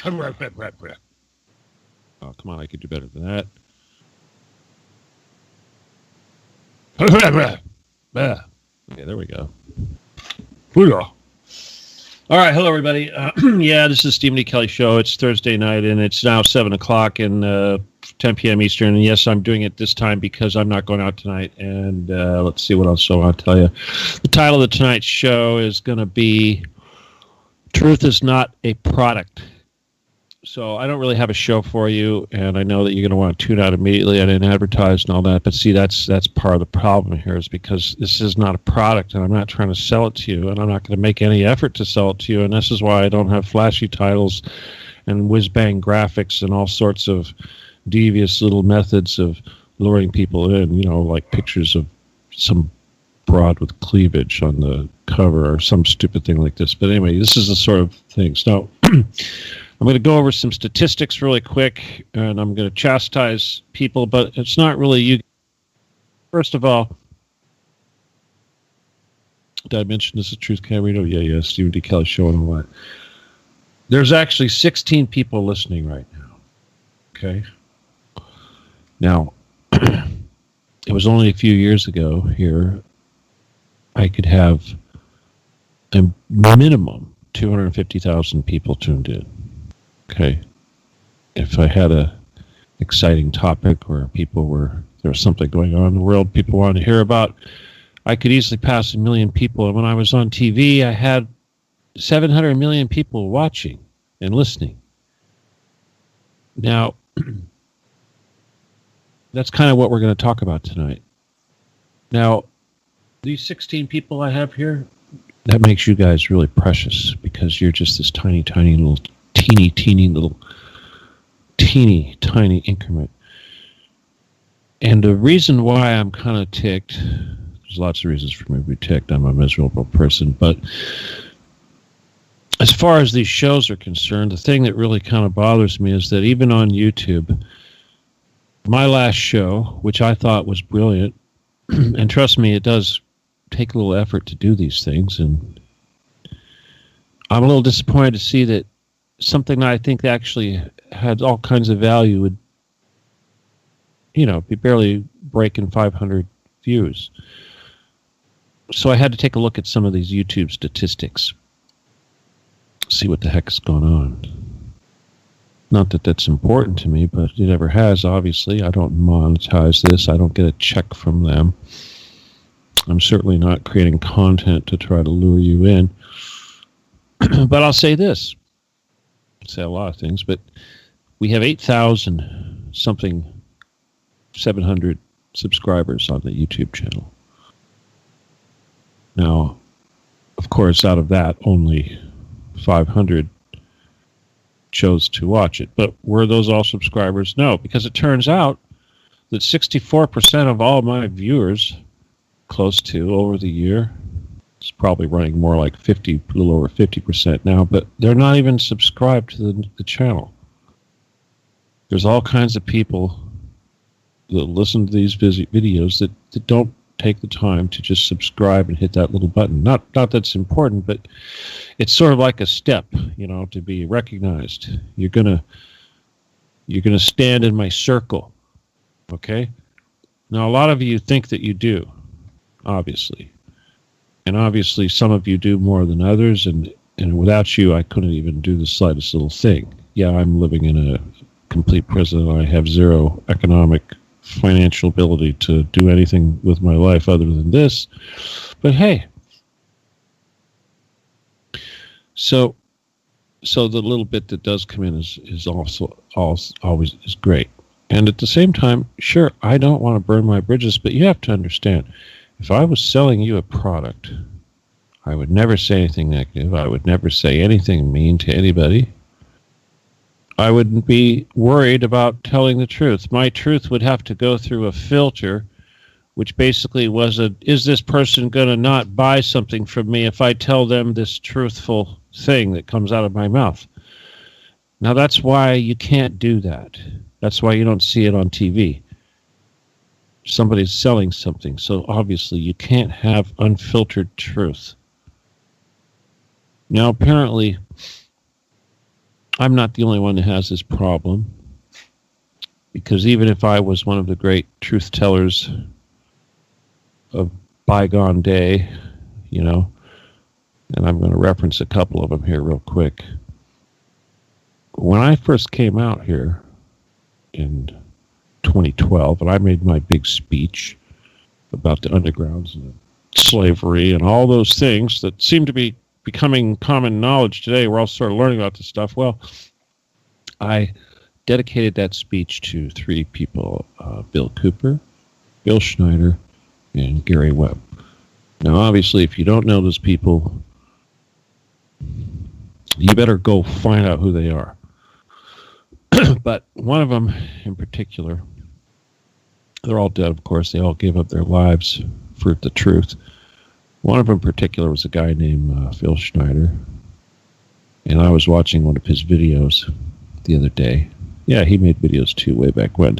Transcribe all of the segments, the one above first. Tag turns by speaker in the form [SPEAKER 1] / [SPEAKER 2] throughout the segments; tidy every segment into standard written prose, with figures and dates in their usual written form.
[SPEAKER 1] Oh, come on, I could do better than that. Okay, there we go. All right, hello everybody. Yeah, this is Stephen D. Kelley Show. It's Thursday night, and it's now 7 o'clock and 10 p.m. Eastern. And yes, I'm doing it this time because I'm not going out tonight. And let's see what else I want to tell you. The title of tonight's show is going to be Truth is Not a Product. So I don't really have a show for you, and I know that you're going to want to tune out immediately. I didn't advertise and all that, but see, that's part of the problem here is because this is not a product, and I'm not trying to sell it to you, and I'm not going to make any effort to sell it to you, and this is why I don't have flashy titles and whiz-bang graphics and all sorts of devious little methods of luring people in, you know, like pictures of some broad with cleavage on the cover or some stupid thing like this. But anyway, this is the sort of things. Now, I'm going to go over some statistics really quick, and I'm going to chastise people, but it's not really you. First of all, did I mention this is Truth Can Radio? Yeah, Stephen D. Kelley Show and all that. There's actually 16 people listening right now. Okay? Now, it was only a few years ago here, I could have a minimum 250,000 people tuned in. Okay, if I had a exciting topic where there was something going on in the world people wanted to hear about, I could easily pass 1 million people. And when I was on TV, I had 700 million people watching and listening. Now, that's kind of what we're going to talk about tonight. Now, these 16 people I have here, that makes you guys really precious because you're just this tiny little teeny tiny increment. And the reason why I'm kind of ticked, there's lots of reasons for me to be ticked. I'm a miserable person. But as far as these shows are concerned, the thing that really kind of bothers me is that even on YouTube, my last show, which I thought was brilliant, and trust me, it does take a little effort to do these things, and I'm a little disappointed to see that something that I think actually had all kinds of value would, be barely breaking 500 views. So I had to take a look at some of these YouTube statistics, see what the heck is going on. Not that that's important to me, but it never has, obviously. I don't monetize this. I don't get a check from them. I'm certainly not creating content to try to lure you in. But I'll say this. Say a lot of things, but we have 8,000 something 700 subscribers on the YouTube channel. Now, of course, out of that, only 500 chose to watch it. But were those all subscribers? No, because it turns out that 64% of all my viewers, close to over the year, it's probably running more like 50, a little over 50% now, but they're not even subscribed to the channel. There's all kinds of people that listen to these videos that don't take the time to just subscribe and hit that little button. Not that's important, but it's sort of like a step, to be recognized. You're gonna stand in my circle, okay? Now, a lot of you think that you do, obviously. And obviously some of you do more than others, and without you, I couldn't even do the slightest little thing. Yeah, I'm living in a complete prison. I have zero economic, financial ability to do anything with my life other than this. But hey, so the little bit that does come in is also always is great. And at the same time, sure, I don't want to burn my bridges, but you have to understand, if I was selling you a product, I would never say anything negative. I would never say anything mean to anybody. I wouldn't be worried about telling the truth. My truth would have to go through a filter, which basically was is this person going to not buy something from me if I tell them this truthful thing that comes out of my mouth? Now, that's why you can't do that. That's why you don't see it on TV. Somebody's selling something, so obviously you can't have unfiltered truth. Now, apparently, I'm not the only one that has this problem, because even if I was one of the great truth tellers of bygone day, you know, and I'm going to reference a couple of them here real quick. When I first came out here in 2012, and I made my big speech about the undergrounds and slavery and all those things that seem to be becoming common knowledge today. We're all sort of learning about this stuff. Well, I dedicated that speech to three people, Bill Cooper, Bill Schneider, and Gary Webb. Now, obviously, if you don't know those people, you better go find out who they are. But one of them in particular, they're all dead, of course. They all gave up their lives for the truth. One of them in particular was a guy named Phil Schneider. And I was watching one of his videos the other day. Yeah, he made videos too way back when.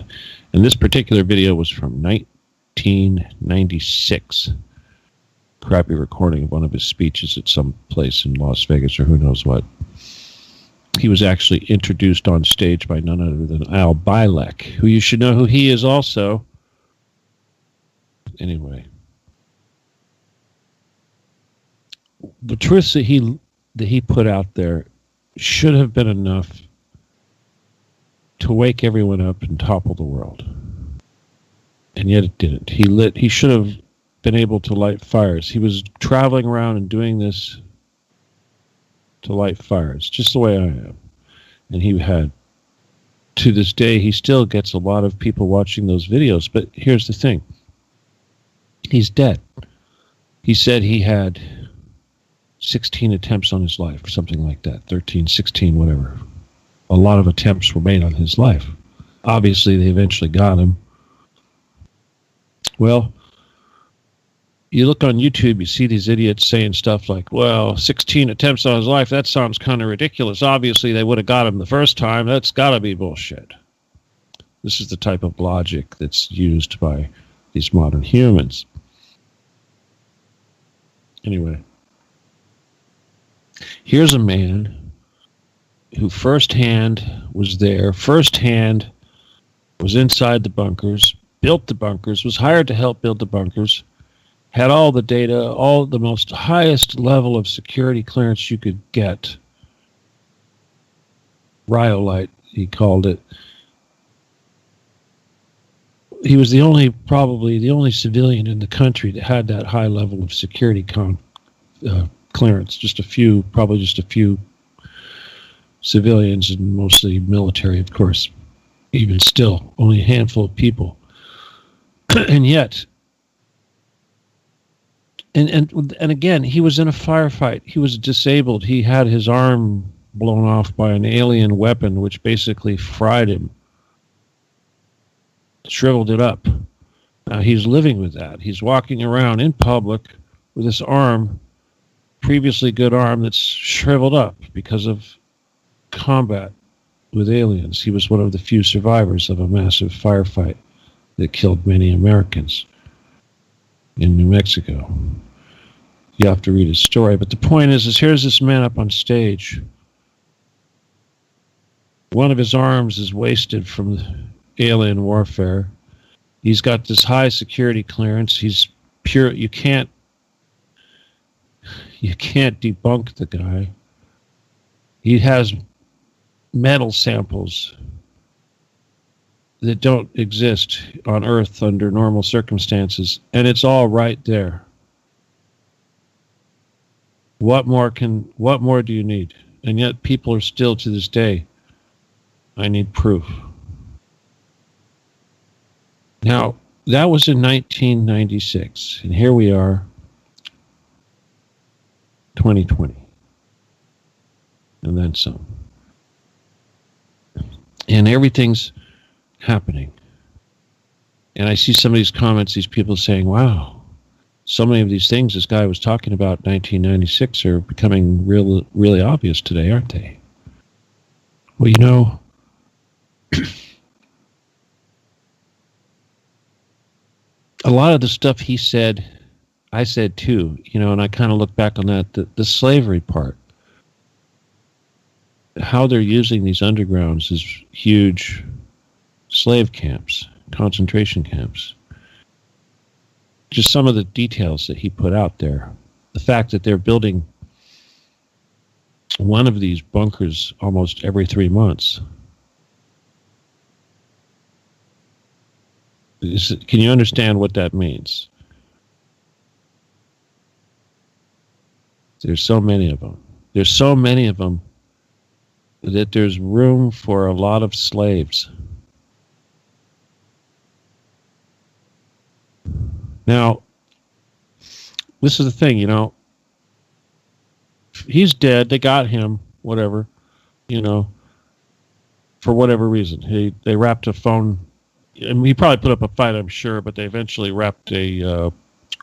[SPEAKER 1] And this particular video was from 1996. Crappy recording of one of his speeches at some place in Las Vegas or who knows what. He was actually introduced on stage by none other than Al Bielek, who you should know who he is also. Anyway, the truth that he put out there should have been enough to wake everyone up and topple the world, and yet it didn't. He should have been able to light fires. He was traveling around and doing this to light fires, just the way I am. And he had, to this day, he still gets a lot of people watching those videos. But here's the thing. He's dead. He said he had 16 attempts on his life, or something like that. 13, 16, whatever. A lot of attempts were made on his life. Obviously, they eventually got him. Well, you look on YouTube, you see these idiots saying stuff like, well, 16 attempts on his life, that sounds kind of ridiculous. Obviously, they would have got him the first time. That's got to be bullshit. This is the type of logic that's used by these modern humans. Anyway, here's a man who firsthand was there, firsthand was inside the bunkers, built the bunkers, was hired to help build the bunkers, had all the data, all the most highest level of security clearance you could get. Rhyolite, he called it. He was probably the only civilian in the country that had that high level of security clearance. Probably just a few civilians, and mostly military, of course. Even still, only a handful of people. And yet, and again, he was in a firefight. He was disabled. He had his arm blown off by an alien weapon, which basically fried him, shriveled it up. Now he's living with that. He's walking around in public with this arm, previously good arm, that's shriveled up because of combat with aliens. He was one of the few survivors of a massive firefight that killed many Americans in New Mexico. You have to read his story. But the point is here's this man up on stage. One of his arms is wasted from alien warfare. He's got this high security clearance. He's pure. You can't debunk the guy. He has metal samples that don't exist on Earth under normal circumstances, and it's all right there. What more do you need? And yet people are still to this day, I need proof. Now, that was in 1996, and here we are, 2020, and then some. And everything's happening. And I see some of these comments, these people saying, wow, so many of these things this guy was talking about in 1996 are becoming really obvious today, aren't they? Well, you know, a lot of the stuff he said, I said too, you know, and I kind of look back on that, the slavery part. how they're using these undergrounds is huge slave camps, concentration camps. Just some of the details that he put out there. The fact that they're building one of these bunkers almost every 3 months. Can you understand what that means? There's so many of them. There's so many of them that there's room for a lot of slaves. Now, this is the thing, you know. He's dead. They got him, whatever, you know, for whatever reason. They wrapped a phone. I mean, he probably put up a fight, I'm sure, but they eventually wrapped a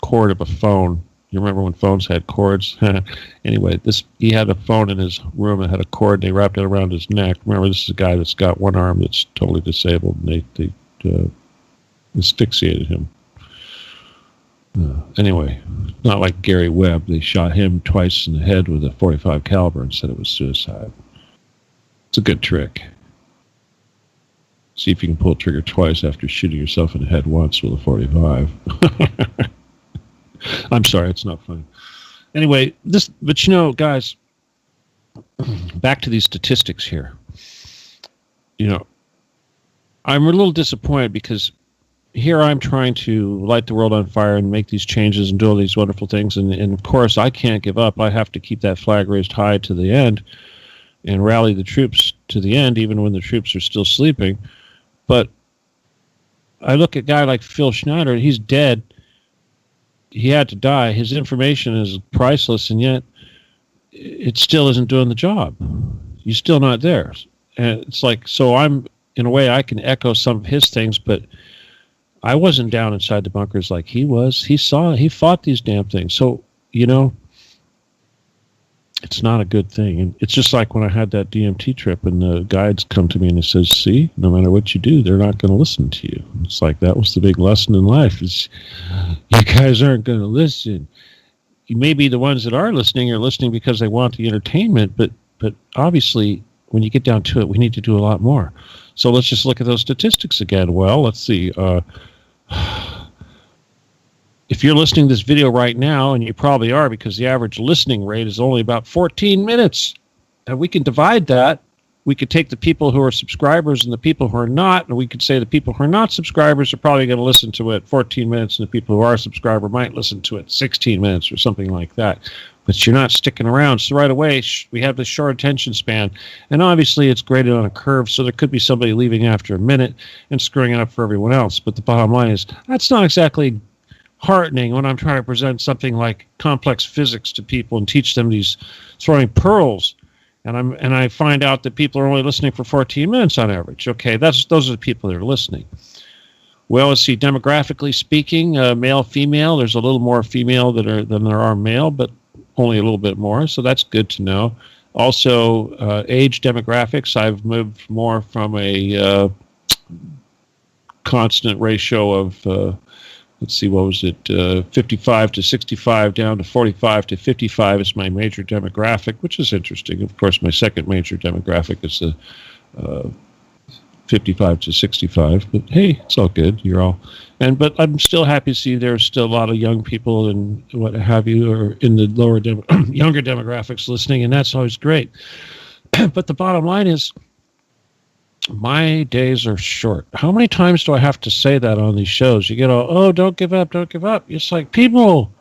[SPEAKER 1] cord of a phone. You remember when phones had cords? Anyway, he had a phone in his room that had a cord, and they wrapped it around his neck. Remember, this is a guy that's got one arm that's totally disabled, and they asphyxiated him. Anyway, not like Gary Webb. They shot him twice in the head with a .45 caliber and said it was suicide. It's a good trick. See if you can pull the trigger twice after shooting yourself in the head once with a .45. I'm sorry, it's not funny. Anyway, but you know, guys, back to these statistics here. You know, I'm a little disappointed because here I'm trying to light the world on fire and make these changes and do all these wonderful things. And of course, I can't give up. I have to keep that flag raised high to the end and rally the troops to the end, even when the troops are still sleeping. But I look at a guy like Phil Schneider, he's dead. He had to die. His information is priceless, and yet it still isn't doing the job. You're still not there. And it's like, so I'm, in a way, I can echo some of his things, but I wasn't down inside the bunkers like he was. He fought these damn things. So, you know, it's not a good thing. And it's just like when I had that DMT trip and the guides come to me and they says, see, no matter what you do, they're not going to listen to you. It's like, that was the big lesson in life is you guys aren't going to listen. You may be the ones that are listening because they want the entertainment, but obviously when you get down to it, we need to do a lot more. So let's just look at those statistics again. Well, let's see. If you're listening to this video right now, and you probably are because the average listening rate is only about 14 minutes, and we can divide that. We could take the people who are subscribers and the people who are not, and we could say the people who are not subscribers are probably going to listen to it 14 minutes, and the people who are subscriber might listen to it 16 minutes or something like that. But you're not sticking around. So right away, we have this short attention span. And obviously, it's graded on a curve, so there could be somebody leaving after a minute and screwing it up for everyone else. But the bottom line is, that's not exactly heartening when I'm trying to present something like complex physics to people and teach them these throwing pearls. And I find out that people are only listening for 14 minutes on average. Okay, those are the people that are listening. Well, let's see, demographically speaking, male, female, there's a little more female than there are male, but only a little bit more, so that's good to know. Also, age demographics, I've moved more from a constant ratio of, let's see, what was it, 55 to 65 down to 45 to 55 is my major demographic, which is interesting. Of course, my second major demographic is the 55 to 65, but hey, it's all good. But I'm still happy to see there's still a lot of young people and what have you, or in the lower younger demographics listening, and that's always great. But the bottom line is, my days are short. How many times do I have to say that on these shows? You get all, don't give up, don't give up. It's like, people,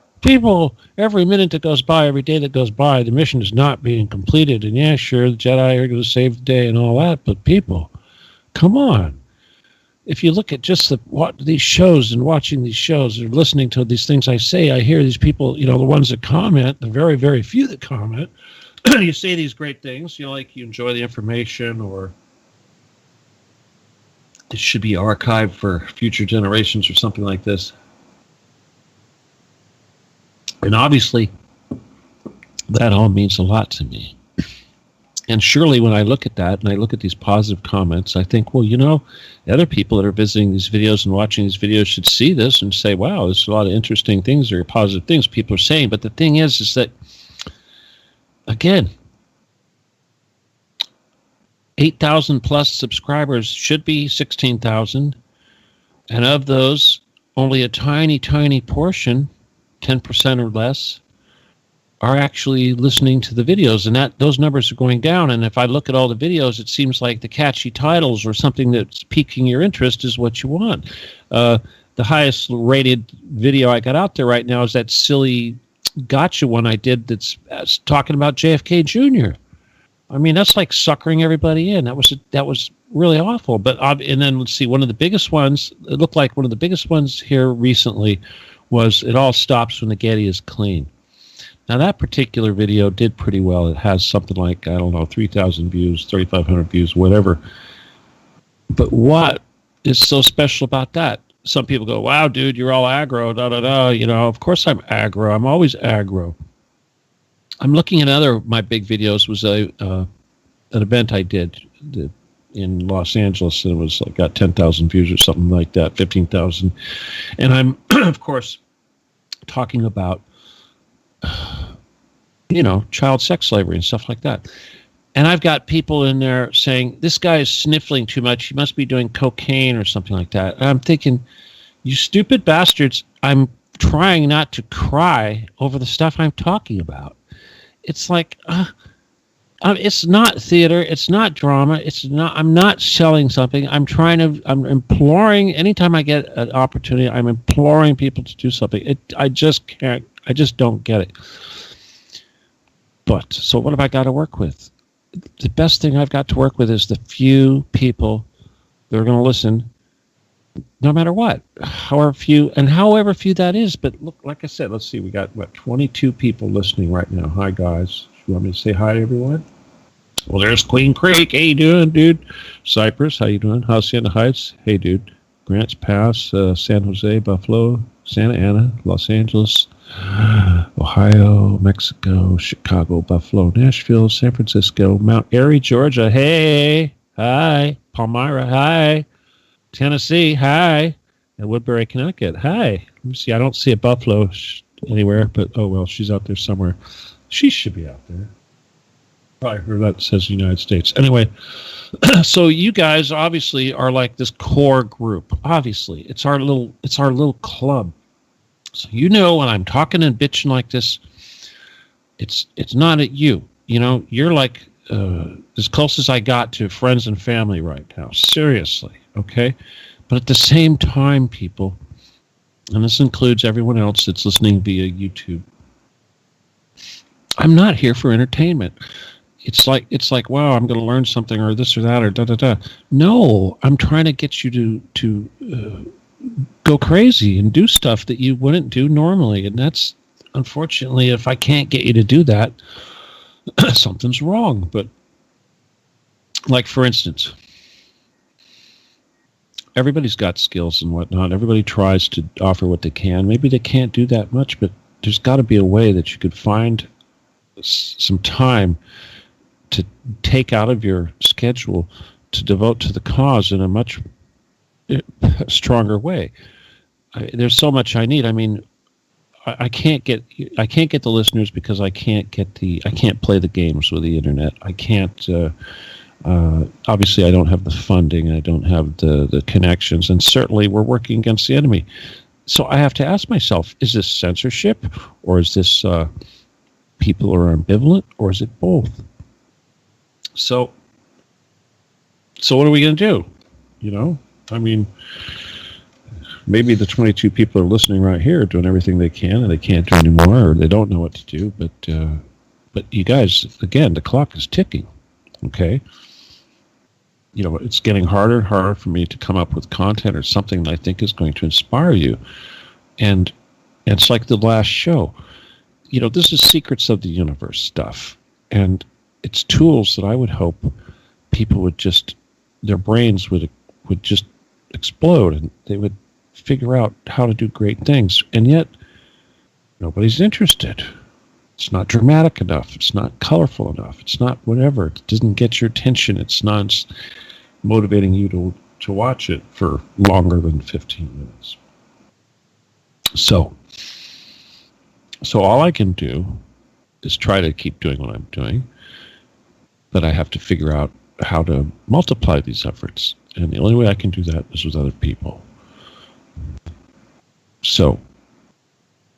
[SPEAKER 1] every minute that goes by, every day that goes by, the mission is not being completed. And yeah, sure, the Jedi are going to save the day and all that, but people, come on. If you look at just these shows and watching these shows or listening to these things I say, I hear these people, the ones that comment, the very, very few that comment, you say these great things, like you enjoy the information, or it should be archived for future generations or something like this. And obviously, that all means a lot to me. And surely when I look at that and I look at these positive comments, I think, well, the other people that are visiting these videos and watching these videos should see this and say, wow, there's a lot of interesting things or positive things people are saying. But the thing is that, again, 8,000 plus subscribers should be 16,000. And of those, only a tiny, tiny portion, 10% or less, are actually listening to the videos, and that those numbers are going down. And if I look at all the videos, it seems like the catchy titles or something that's piquing your interest is what you want. The highest rated video I got out there right now is that silly gotcha one I did that's talking about JFK Jr. I mean, that's like suckering everybody in. That was really awful. But and then let's see, one of the biggest ones, it looked like one of the biggest ones here recently was "It All Stops When the Getty Is Clean." Now, that particular video did pretty well. It has something like, I don't know, 3,000 views, 3,500 views, whatever. But what is so special about that? Some people go, wow, dude, you're all aggro, da-da-da. You know, of course I'm aggro. I'm always aggro. I'm looking at my big videos. Was an event I did in Los Angeles, and it was like got 10,000 views or something like that, 15,000. And I'm, of course, talking about child sex slavery and stuff like that. And I've got people in there saying, this guy is sniffling too much. He must be doing cocaine or something like that. And I'm thinking, you stupid bastards, I'm trying not to cry over the stuff I'm talking about. It's like, it's not theater. It's not drama. I'm not selling something. I'm imploring, anytime I get an opportunity, I'm imploring people to do something. I just can't. I just don't get it. But, so what have I got to work with? The best thing I've got to work with is the few people that are going to listen, no matter what, however few that is. But look, like I said, let's see, we got, 22 people listening right now. Hi, guys. You want me to say hi to everyone? Well, there's Queen Creek. How you doing, dude? Cypress, how you doing? Hacienda Heights. Hey, dude. Grants Pass, San Jose, Buffalo, Santa Ana, Los Angeles, Ohio, Mexico, Chicago, Buffalo, Nashville, San Francisco, Mount Airy, Georgia. Hey, hi. Palmyra, hi. Tennessee, hi. And Woodbury, Connecticut, hi. Let me see. I don't see a Buffalo anywhere, but oh well, she's out there somewhere. She should be out there. Probably heard that says United States. Anyway, so you guys obviously are like this core group. Obviously, it's our little club. So when I'm talking and bitching like this, it's not at you. You're like as close as I got to friends and family right now. Seriously, okay? But at the same time, people, and this includes everyone else that's listening via YouTube, I'm not here for entertainment. It's like wow, I'm going to learn something or this or that or da da da. No, I'm trying to get you to go crazy and do stuff that you wouldn't do normally, and that's unfortunately, if I can't get you to do that, something's wrong. But like for instance, everybody's got skills and whatnot. Everybody tries to offer what they can. Maybe they can't do that much, but there's got to be a way that you could find some time to take out of your schedule to devote to the cause in a much stronger way. There's so much I need. I mean, I can't get the listeners because I can't play the games with the internet. I can't. Obviously, I don't have the funding. I don't have the connections, and certainly we're working against the enemy. So I have to ask myself: is this censorship, or is this people are ambivalent, or is it both? So what are we going to do? I mean, maybe the 22 people are listening right here are doing everything they can, and they can't do anymore, or they don't know what to do. But you guys, again, the clock is ticking. Okay, it's getting harder and harder for me to come up with content or something that I think is going to inspire you. And it's like the last show. This is secrets of the universe stuff, and it's tools that I would hope people would their brains would just explode, and they would figure out how to do great things. And yet, nobody's interested. It's not dramatic enough. It's not colorful enough. It's not whatever. It doesn't get your attention. It's not motivating you to watch it for longer than 15 minutes. So all I can do is try to keep doing what I'm doing, but I have to figure out how to multiply these efforts. And the only way I can do that is with other people. So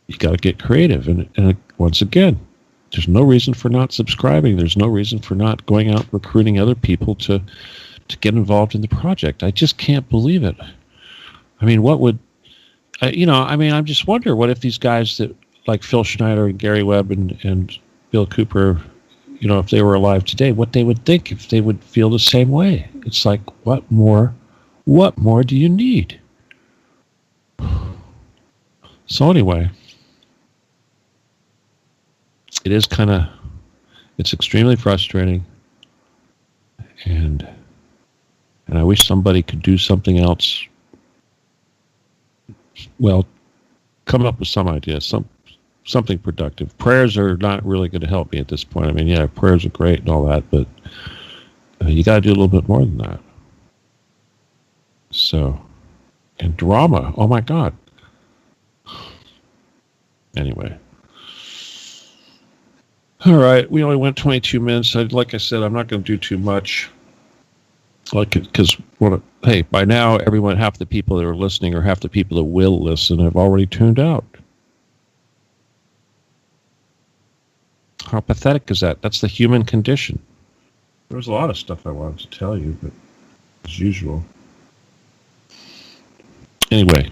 [SPEAKER 1] you got to get creative. And once again, there's no reason for not subscribing. There's no reason for not going out recruiting other people to get involved in the project. I just can't believe it. I mean, what would, I just wonder, what if these guys that, like Phil Schneider and Gary Webb and Bill Cooper, if they were alive today, what they would think, if they would feel the same way. It's like, what more do you need? So anyway, it's extremely frustrating, and I wish somebody could do something else. Well, come up with some idea, something productive. Prayers are not really going to help me at this point. I mean, yeah, prayers are great and all that, but you got to do a little bit more than that. So, and drama. Oh my God. Anyway. All right, we only went 22 minutes. Like I said, I'm not going to do too much. Because hey, by now, half the people that are listening or half the people that will listen have already tuned out. How pathetic is that? That's the human condition. There was a lot of stuff I wanted to tell you, but as usual. Anyway.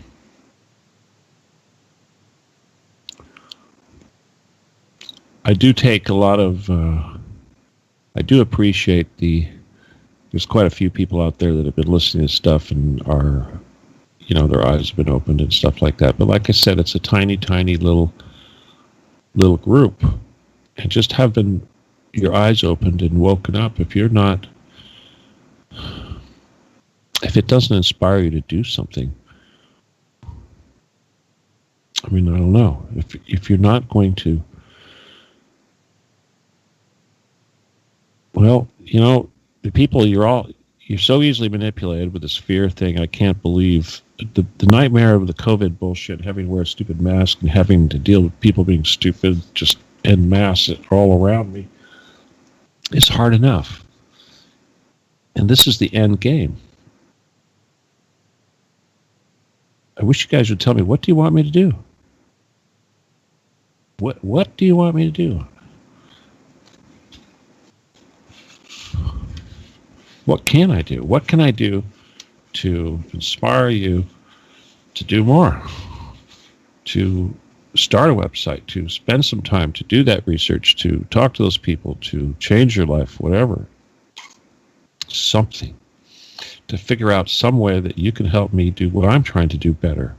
[SPEAKER 1] I do take a lot of, I do appreciate there's quite a few people out there that have been listening to stuff and are, their eyes have been opened and stuff like that. But like I said, it's a tiny, tiny little group. And just having your eyes opened and woken up, if it doesn't inspire you to do something, I mean, I don't know. If you're not going to, well, the people, you're so easily manipulated with this fear thing. I can't believe the nightmare of the COVID bullshit, having to wear a stupid mask and having to deal with people being stupid just en masse all around me is hard enough. And this is the end game. I wish you guys would tell me, what do you want me to do? What do you want me to do? What can I do? What can I do to inspire you to do more? To start a website, to spend some time, to do that research, to talk to those people, to change your life, whatever. Something. To figure out some way that you can help me do what I'm trying to do better.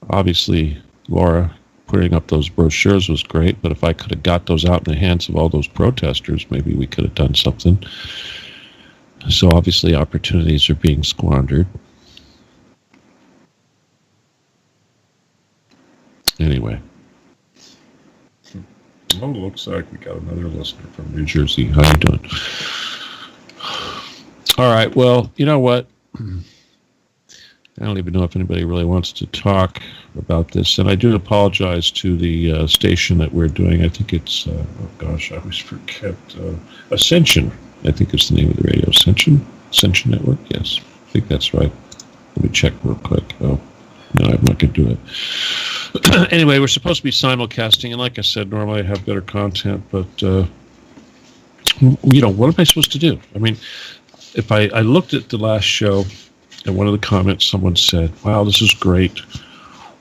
[SPEAKER 1] Obviously, Laura, putting up those brochures was great, but if I could have got those out in the hands of all those protesters, maybe we could have done something. So obviously opportunities are being squandered. Anyway. Well, it looks like we got another listener from New Jersey. How you doing? All right, well, you know what? I don't even know if anybody really wants to talk about this, and I do apologize to the station that we're doing. I think it's, I always forget, Ascension. I think it's the name of the radio. Ascension Network? Yes, I think that's right. Let me check real quick. Oh, no, I'm not going to do it. Anyway, we're supposed to be simulcasting, and like I said, normally I have better content, but, what am I supposed to do? I mean, if I looked at the last show, and one of the comments, someone said, wow, this is great.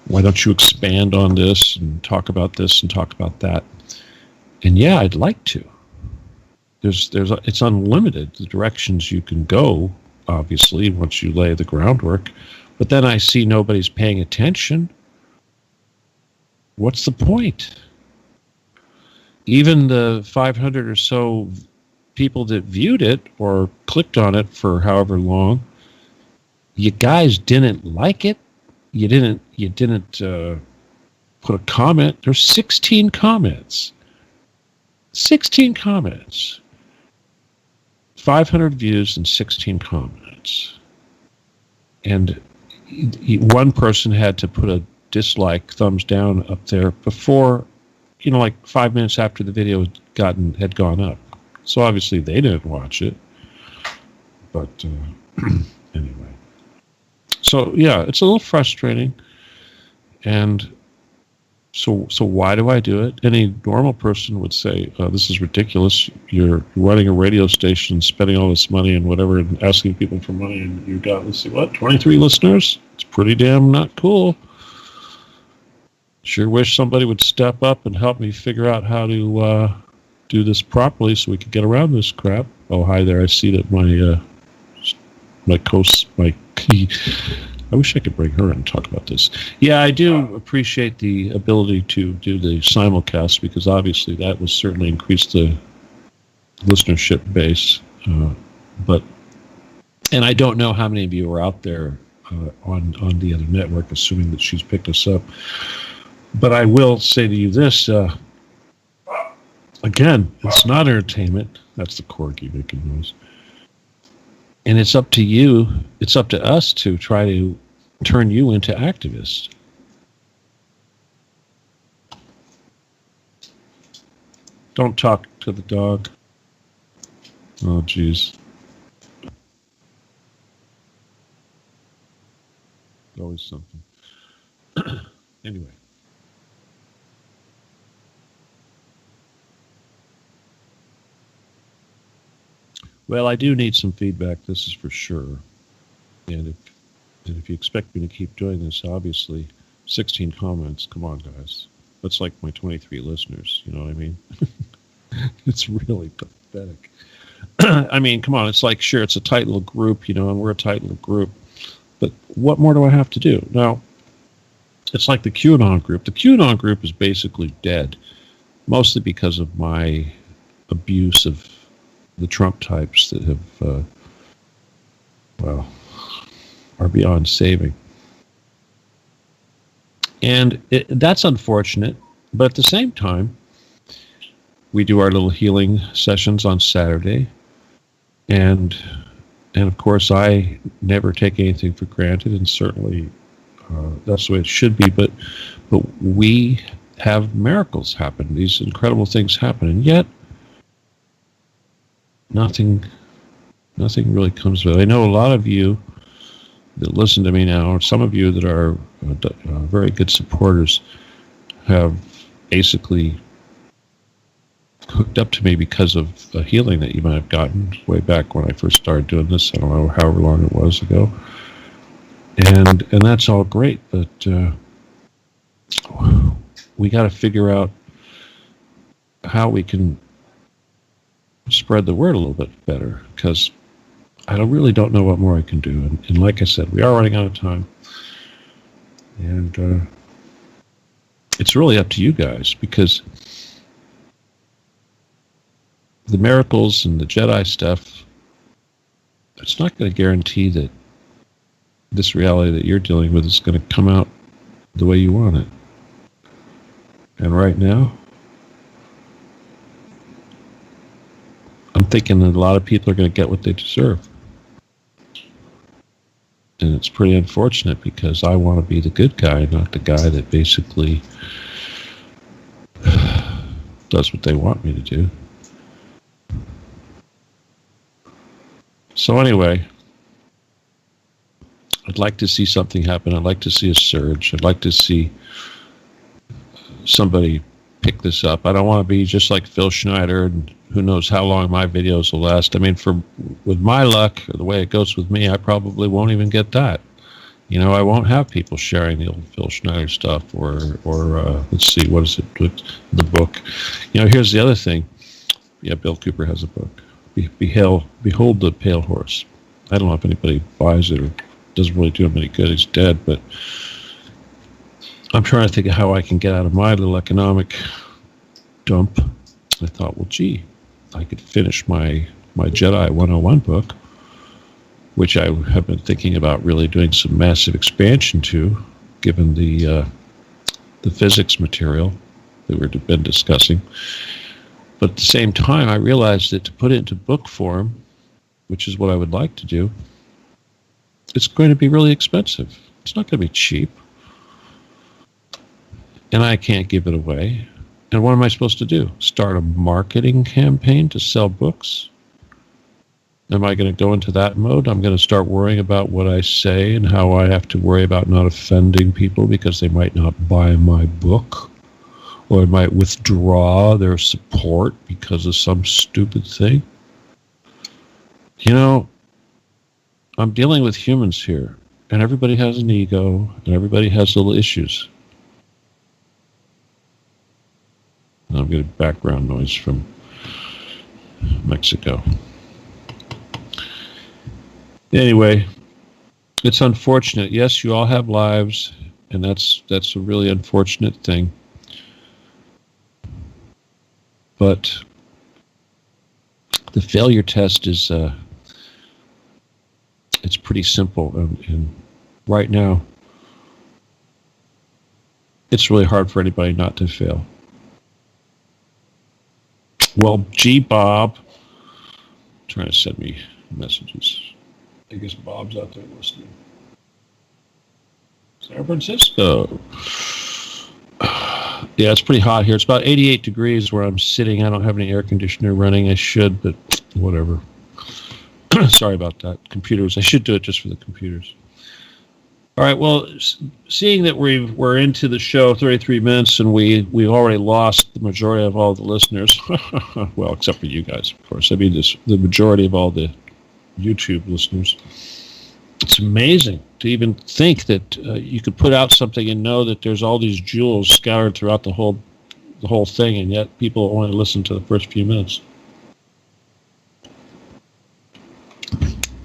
[SPEAKER 1] Why don't you expand on this and talk about this and talk about that? And yeah, I'd like to. It's unlimited, the directions you can go, obviously, once you lay the groundwork. But then I see nobody's paying attention. What's the point? Even the 500 or so people that viewed it or clicked on it for however long, you guys didn't like it. You didn't put a comment. There's 16 comments. 16 comments. 500 views and 16 comments. And one person had to put a dislike, thumbs down up there before, like 5 minutes after the video had gone up. So obviously they didn't watch it. But anyway. So yeah, it's a little frustrating. And so why do I do it? Any normal person would say, this is ridiculous. You're running a radio station, spending all this money and whatever, and asking people for money, and you got, let's see, what, 23 listeners? It's pretty damn not cool. Sure wish somebody would step up and help me figure out how to do this properly so we could get around this crap. Oh, hi there. I see that I wish I could bring her in and talk about this. Yeah, I do appreciate the ability to do the simulcast, because obviously that will certainly increase the listenership base. And I don't know how many of you are out there on the other network, assuming that she's picked us up. But I will say to you this, again, it's not entertainment. That's the corgi making noise. And it's up to you, it's up to us to try to turn you into activists. Don't talk to the dog. Oh, geez. Always something. Anyway. Well, I do need some feedback, this is for sure. And if you expect me to keep doing this, obviously, 16 comments, come on, guys. That's like my 23 listeners, you know what I mean? It's really pathetic. I mean, come on, it's like, sure, it's a tight little group, you know, and we're a tight little group. But what more do I have to do? Now, it's like the QAnon group. The QAnon group is basically dead, mostly because of my abuse of the Trump types that have, are beyond saving. And that's unfortunate, but at the same time, we do our little healing sessions on Saturday, and of course I never take anything for granted, and certainly that's the way it should be, but we have miracles happen, these incredible things happen, and yet nothing really comes of it. I know a lot of you that listen to me now, or some of you that are very good supporters, have basically hooked up to me because of a healing that you might have gotten way back when I first started doing this. I don't know however long it was ago. And that's all great, but we got to figure out how we can spread the word a little bit better, because I really don't know what more I can do. And like I said, we are running out of time. And it's really up to you guys, because the miracles and the Jedi stuff, it's not going to guarantee that this reality that you're dealing with is going to come out the way you want it. And right now, I'm thinking that a lot of people are going to get what they deserve. And it's pretty unfortunate, because I want to be the good guy, not the guy that basically does what they want me to do. So anyway, I'd like to see something happen. I'd like to see a surge. I'd like to see somebody pick this up. I don't want to be just like Phil Schneider, and who knows how long my videos will last. I mean, with my luck, or the way it goes with me, I probably won't even get that. You know, I won't have people sharing the old Phil Schneider stuff, or let's see, what is it? The book. You know, here's the other thing. Yeah, Bill Cooper has a book. Behold the Pale Horse. I don't know if anybody buys it or doesn't really do him any good. He's dead, but I'm trying to think of how I can get out of my little economic dump. I thought, well, gee, I could finish my Jedi 101 book, which I have been thinking about really doing some massive expansion to, given the physics material that we've been discussing. But at the same time, I realized that to put it into book form, which is what I would like to do, it's going to be really expensive. It's not going to be cheap. And I can't give it away. And what am I supposed to do? Start a marketing campaign to sell books? Am I going to go into that mode? I'm going to start worrying about what I say and how I have to worry about not offending people because they might not buy my book, or might withdraw their support because of some stupid thing. You know, I'm dealing with humans here, and everybody has an ego, and everybody has little issues. And I'm getting background noise from Mexico. Anyway, it's unfortunate. Yes, you all have lives, and that's a really unfortunate thing. But the failure test is it's pretty simple, and right now it's really hard for anybody not to fail. Well, gee, Bob, trying to send me messages. I guess Bob's out there listening. San Francisco. Yeah, it's pretty hot here. It's about 88 degrees where I'm sitting. I don't have any air conditioner running. I should, but whatever. Sorry about that. Computers. I should do it just for the computers. All right. Well, seeing that we're into the show 33 minutes and we've already lost the majority of all the listeners. Well, except for you guys, of course. I mean, the majority of all the YouTube listeners. It's amazing to even think that you could put out something and know that there's all these jewels scattered throughout the whole thing, and yet people only listen to the first few minutes.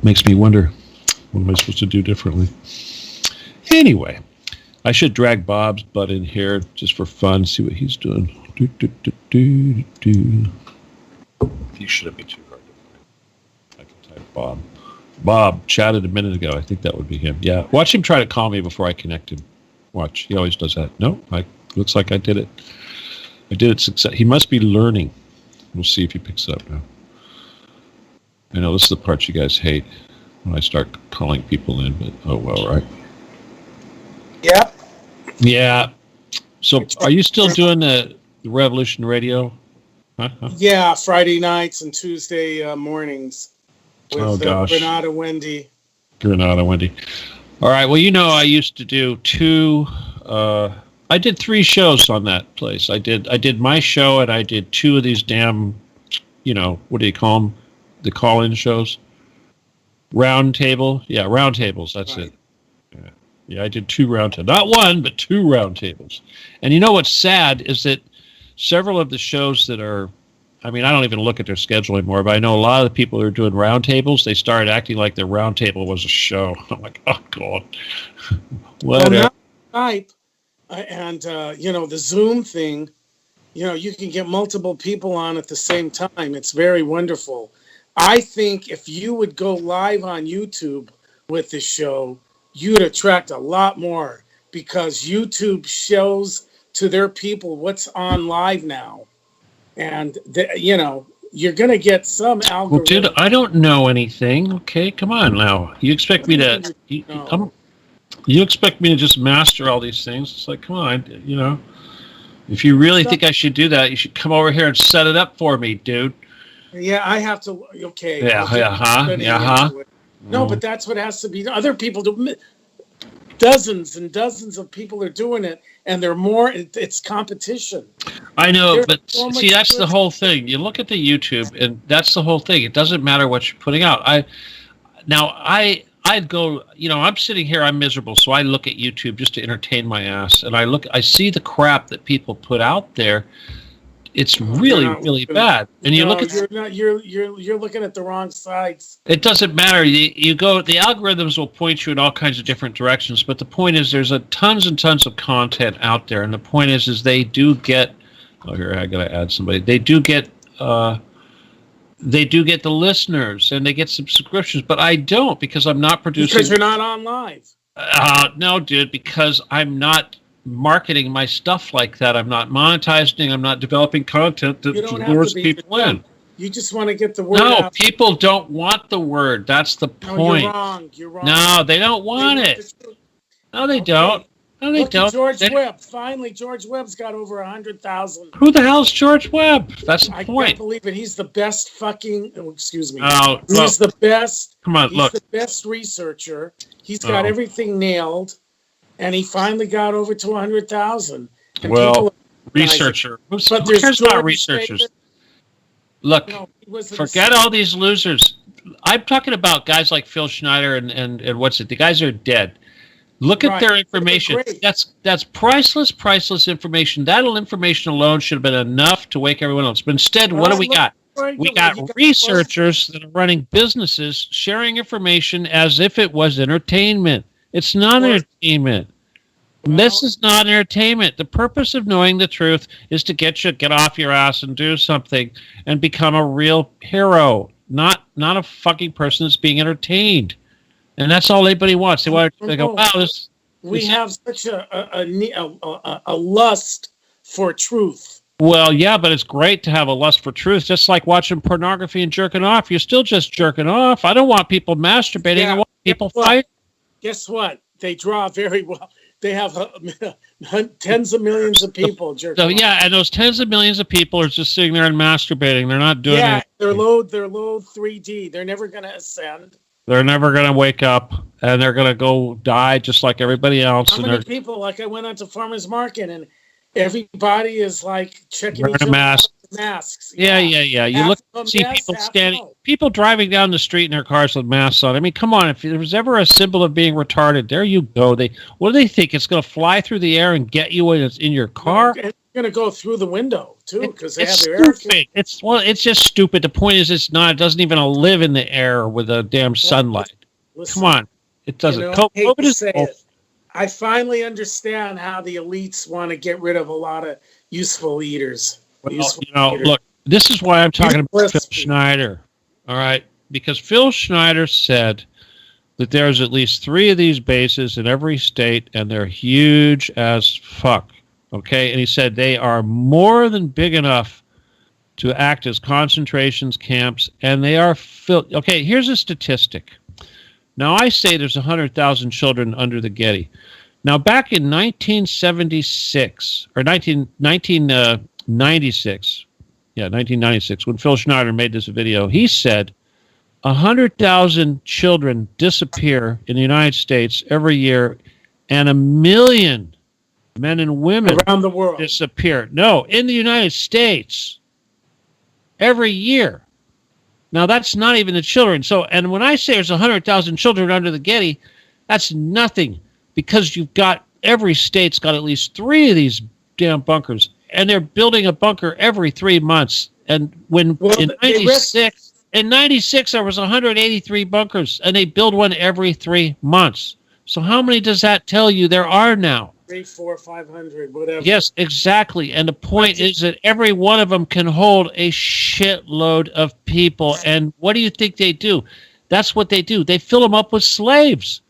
[SPEAKER 1] Makes me wonder, what am I supposed to do differently? Anyway, I should drag Bob's butt in here just for fun, see what he's doing. He shouldn't be too hard to find. I can type Bob. Bob chatted a minute ago. I think that would be him. Yeah. Watch him try to call me before I connect him. Watch. He always does that. No, looks like I did it. I did it success. He must be learning. We'll see if he picks it up now. I know this is the part you guys hate when I start calling people in, but oh well, right?
[SPEAKER 2] Yeah.
[SPEAKER 1] Yeah. So are you still doing the Revolution Radio? Huh?
[SPEAKER 2] Yeah, Friday nights and Tuesday mornings. With Granada Wendy.
[SPEAKER 1] Granada Wendy. All right. Well, I used to do I did 3 shows on that place. I did my show, and I did 2 of these damn, what do you call them? The call-in shows? Round table? Yeah, round tables. That's right. It. Yeah, I did 2 round tables. Not 1, but 2 round tables. And you know what's sad is that several of the shows that are, I mean, I don't even look at their schedule anymore, but I know a lot of the people who are doing roundtables, they started acting like their roundtable was a show. I'm like, oh, God. Whatever.
[SPEAKER 2] Well, now Skype and, the Zoom thing, you can get multiple people on at the same time. It's very wonderful. I think if you would go live on YouTube with this show, you'd attract a lot more because YouTube shows to their people what's on live now. And, you're going to get some algorithm.
[SPEAKER 1] Well, dude, I don't know anything. Okay, come on now. You expect me to... You expect me to just master all these things? It's like, come on, If you really think I should do that, you should come over here and set it up for me, dude.
[SPEAKER 2] Yeah, I have to... Okay.
[SPEAKER 1] Yeah.
[SPEAKER 2] No, but that's what has to be... Other people do... Dozens and dozens of people are doing it, and they're more. It's competition.
[SPEAKER 1] I know, but see, that's the whole thing. You look at the YouTube, and that's the whole thing. It doesn't matter what you're putting out. I'd go. I'm sitting here. I'm miserable, so I look at YouTube just to entertain my ass, and I see the crap that people put out there. It's really, really bad. And you look at
[SPEAKER 2] you're looking at the wrong sides.
[SPEAKER 1] It doesn't matter. You go. The algorithms will point you in all kinds of different directions. But the point is, there's tons and tons of content out there. And the point is they do get. Oh, here I gotta add somebody. They do get. They do get the listeners and they get subscriptions, but I don't because I'm not producing.
[SPEAKER 2] Because you're not on live.
[SPEAKER 1] No, dude. Because I'm not marketing my stuff like that. I'm not monetizing. I'm not developing content that lures people in.
[SPEAKER 2] You just want to get the word out.
[SPEAKER 1] No, people don't want the word. That's the point.
[SPEAKER 2] No, you're wrong.
[SPEAKER 1] No, they don't want it. No, they don't. No, they
[SPEAKER 2] Look at
[SPEAKER 1] don't.
[SPEAKER 2] George Webb. Finally, George Webb's got over 100,000.
[SPEAKER 1] Who the hell's George Webb? That's the
[SPEAKER 2] I
[SPEAKER 1] point.
[SPEAKER 2] can't believe it. He's the best fucking. Oh, excuse me.
[SPEAKER 1] Oh,
[SPEAKER 2] He's the best.
[SPEAKER 1] Come on,
[SPEAKER 2] he's
[SPEAKER 1] look.
[SPEAKER 2] the best researcher. He's got everything nailed, and he finally got over to 100,000.
[SPEAKER 1] Well, researcher. Who cares about researchers? Look, forget all these losers. I'm talking about guys like Phil Schneider and what's it? The guys are dead. Look at their information. That's priceless information. That information alone should have been enough to wake everyone else. But instead, what do we got? We got researchers that are running businesses sharing information as if it was entertainment. It's not entertainment. This is not entertainment. The purpose of knowing the truth is to get off your ass and do something and become a real hero, not a fucking person that's being entertained. And that's all anybody wants. They go, wow, this.
[SPEAKER 2] We have such a lust for truth.
[SPEAKER 1] Well, yeah, but it's great to have a lust for truth. Just like watching pornography and jerking off, you're still just jerking off. I don't want people masturbating. I want people fighting.
[SPEAKER 2] Guess what? They draw very well. They have tens of millions of people jerking off.
[SPEAKER 1] Yeah, and those tens of millions of people are just sitting there and masturbating. They're not doing it.
[SPEAKER 2] They're low 3D. They're never going to ascend.
[SPEAKER 1] They're never going to wake up, and they're going to go die just like everybody else.
[SPEAKER 2] How many people, like I went out to farmer's market, and everybody is like checking each other out with masks.
[SPEAKER 1] Yeah. You see people standing, people driving down the street in their cars with masks on. I mean, come on, if there was ever a symbol of being retarded, there you go. What do they think? It's going to fly through the air and get you when it's in your car?
[SPEAKER 2] It's going to go through the window, too, because they have their
[SPEAKER 1] air. It's just stupid. The point is, it's not. It doesn't even live in the air with the damn sunlight.
[SPEAKER 2] Listen,
[SPEAKER 1] come on. It doesn't.
[SPEAKER 2] COVID is I finally understand how the elites want to get rid of a lot of useful eaters.
[SPEAKER 1] Look, this is why I'm talking about Phil Schneider. All right, because Phil Schneider said that there's at least 3 of these bases in every state, and they're huge as fuck. Okay, and he said they are more than big enough to act as concentration camps, and they are filled. Okay, here's a statistic. Now, I say there's 100,000 children under the Getty. Now, back in 1976, or 1996, when Phil Schneider made this video, he said 100,000 children disappear in the United States every year, and 1 million men and women
[SPEAKER 2] around the world
[SPEAKER 1] disappear. No, in the United States, every year. Now, that's not even the children. So, and when I say there's 100,000 children under the Getty, that's nothing, because you've got, every state's got at least 3 of these damn bunkers, and they're building a bunker every 3 months. And in 96, there was 183 bunkers, and they build one every 3 months. So how many does that tell you there are now?
[SPEAKER 2] 300, 400, 500, whatever.
[SPEAKER 1] Yes, exactly. And the point is that every one of them can hold a shitload of people. And what do you think they do? That's what they do. They fill them up with slaves.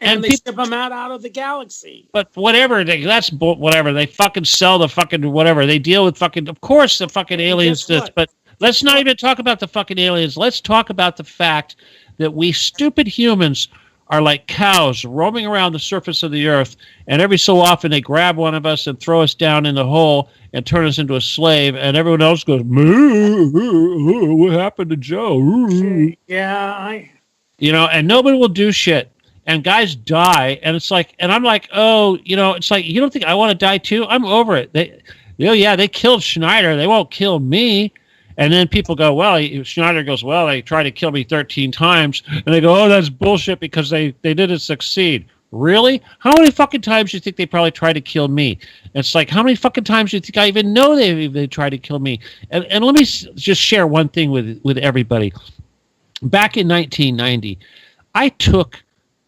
[SPEAKER 2] And they ship them out of the galaxy.
[SPEAKER 1] But whatever, whatever. They fucking sell the fucking whatever. They deal with fucking, of course, the fucking aliens. But let's not even talk about the fucking aliens. Let's talk about the fact that we stupid humans are like cows roaming around the surface of the earth, and every so often they grab one of us and throw us down in the hole and turn us into a slave, and everyone else goes, what happened to Joe?
[SPEAKER 2] Yeah,
[SPEAKER 1] and nobody will do shit. And guys die, and it's like, and I'm like, it's like, you don't think I want to die too? I'm over it. They killed Schneider. They won't kill me. And then people go, Schneider goes, they tried to kill me 13 times. And they go, that's bullshit because they didn't succeed. Really? How many fucking times do you think they probably tried to kill me? And it's like, how many fucking times do you think I even know they tried to kill me? And let me just share one thing with everybody. Back in 1990, I took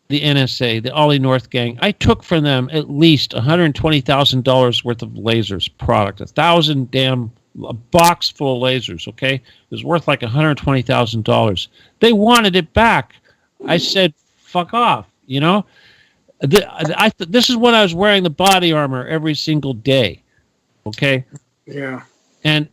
[SPEAKER 1] the NSA, the Ollie North gang, I took from them at least $120,000 worth of lasers product, 1,000 damn a box full of lasers, okay? It was worth like $120,000. They wanted it back. I said, fuck off, This is when I was wearing the body armor every single day, okay?
[SPEAKER 2] Yeah.
[SPEAKER 1] And